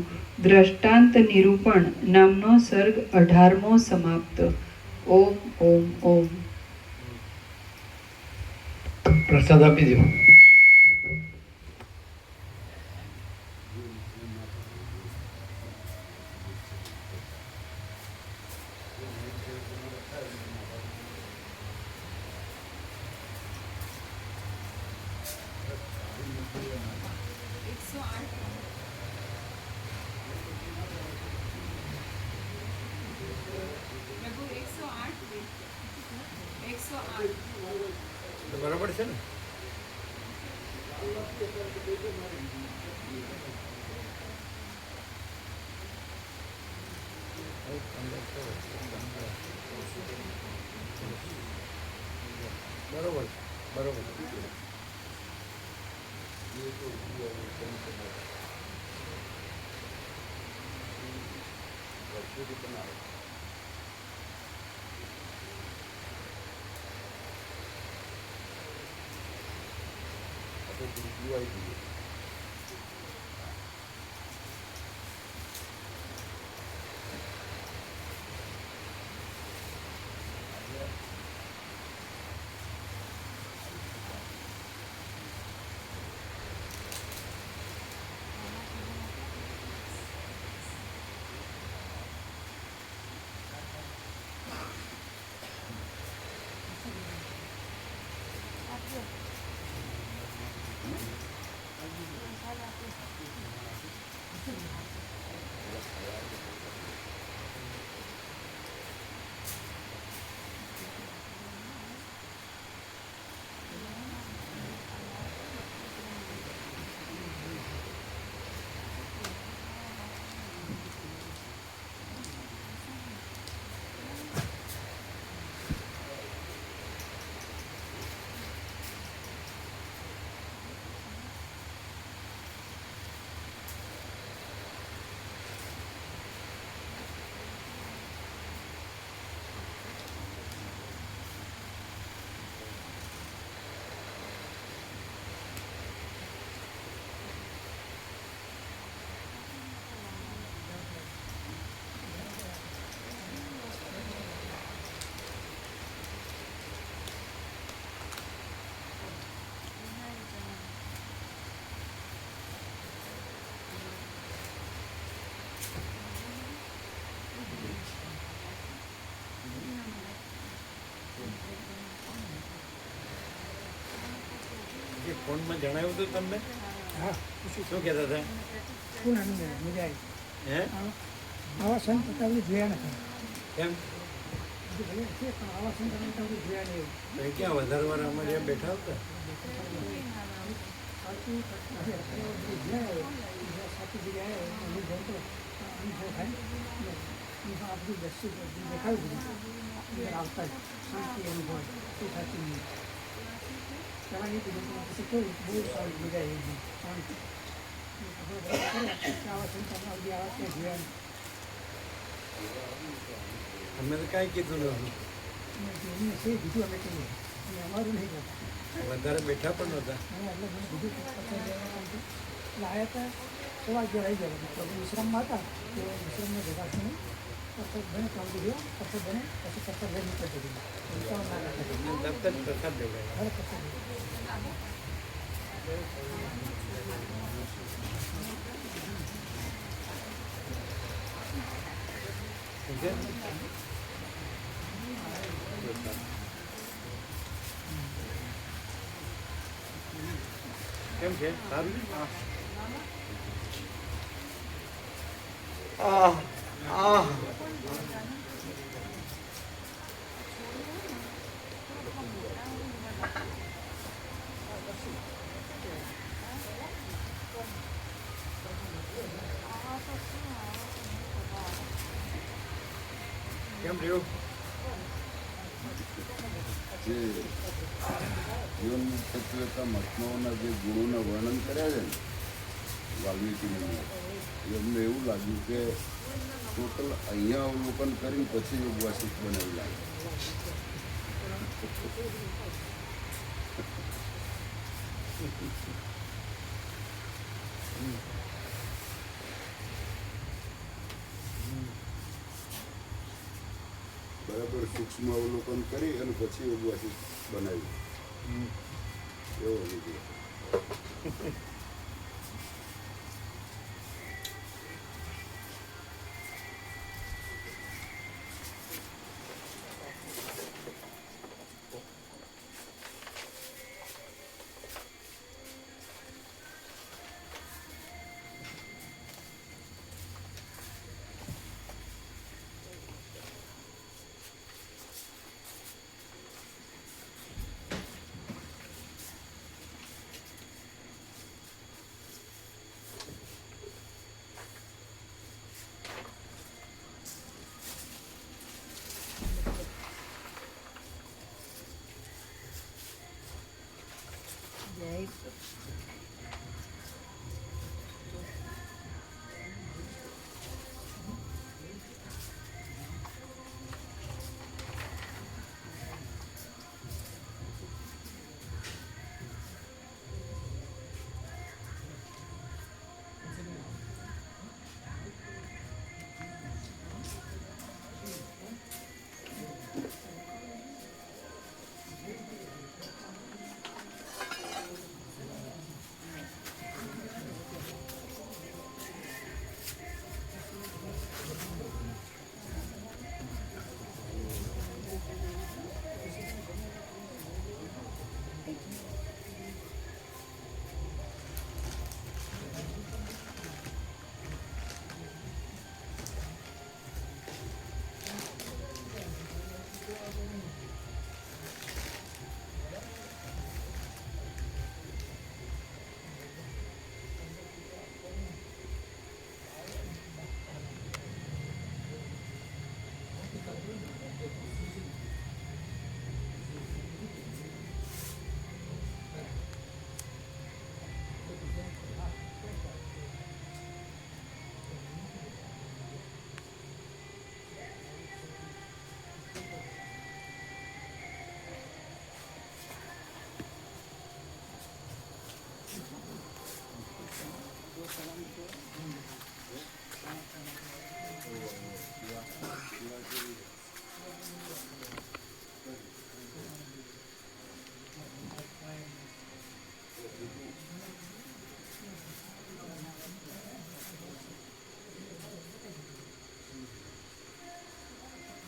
દ્રષ્ટાંત નિરૂપણ નામનો સર્ગ 18મો સમાપ્ત. ઓમ ઓમ ઓમ. પ્રસાદ આપી દો. બરાબર છે ને? બરોબર બરોબર. રૂપિયો આવી ગયો. જે ફોનમાં જણાવ્યું હતું તમને હા પૂછ્યું શું કહેતા હતા શું નાનું મજા આવી હે આવા સંત આપણે જોયા નથી કેમ બીજું ભલે છે પણ આવા સંત આપણે જોયા નહીં તો એ ક્યાં વધારે વાર અમારે ત્યાં બેઠા હતા સાચું સાચી જગ્યાએ અનુભવ તો અનુભવ થાય આ બધું દસ્યુ દેખાયું બધું આવતા જ શાંતિ અનુભવ એ સાચી નહીં પહેલાં એ બધું પછી કેવું બહુ સારી મજા આવી ગઈ શાંતિ આવા સંત આવા ત્યાં જોયા અમે તો કાંઈ કીધું નતું એમને છે બીજું અમે કહીએ અને અમારું નહીં કરતા વધારે બેઠા પણ નહોતા એટલે મને બીજું એટલે આવ્યા હતા સવા અગિયાર આવી ગયા તો વિશ્રામમાં હતા તો વિશ્રામમાં ભેગા થઈને કપડ બને કામ કર્યો કપડ બને પછી કપડ લઈ નીકળી જતી તરત જ પ્રસાદ દેવડાવ્યો હવે કપડ ઠીક છે કેમ છે સારું કેમ રહ્યું જે જીવન તત્વતા મહાત્માઓના જે ગુણોના વર્ણન કર્યા છે ને વાલ્મીકીને એમને એવું લાગ્યું કે ટોટલ અહીંયા અવલોકન કરીને પછી યોગવાસિત બનાવી લાગે બરાબર સૂક્ષ્મ અવલોકન કરી અને પછી યોગવાસિત બનાવ્યું એવો વિડીયો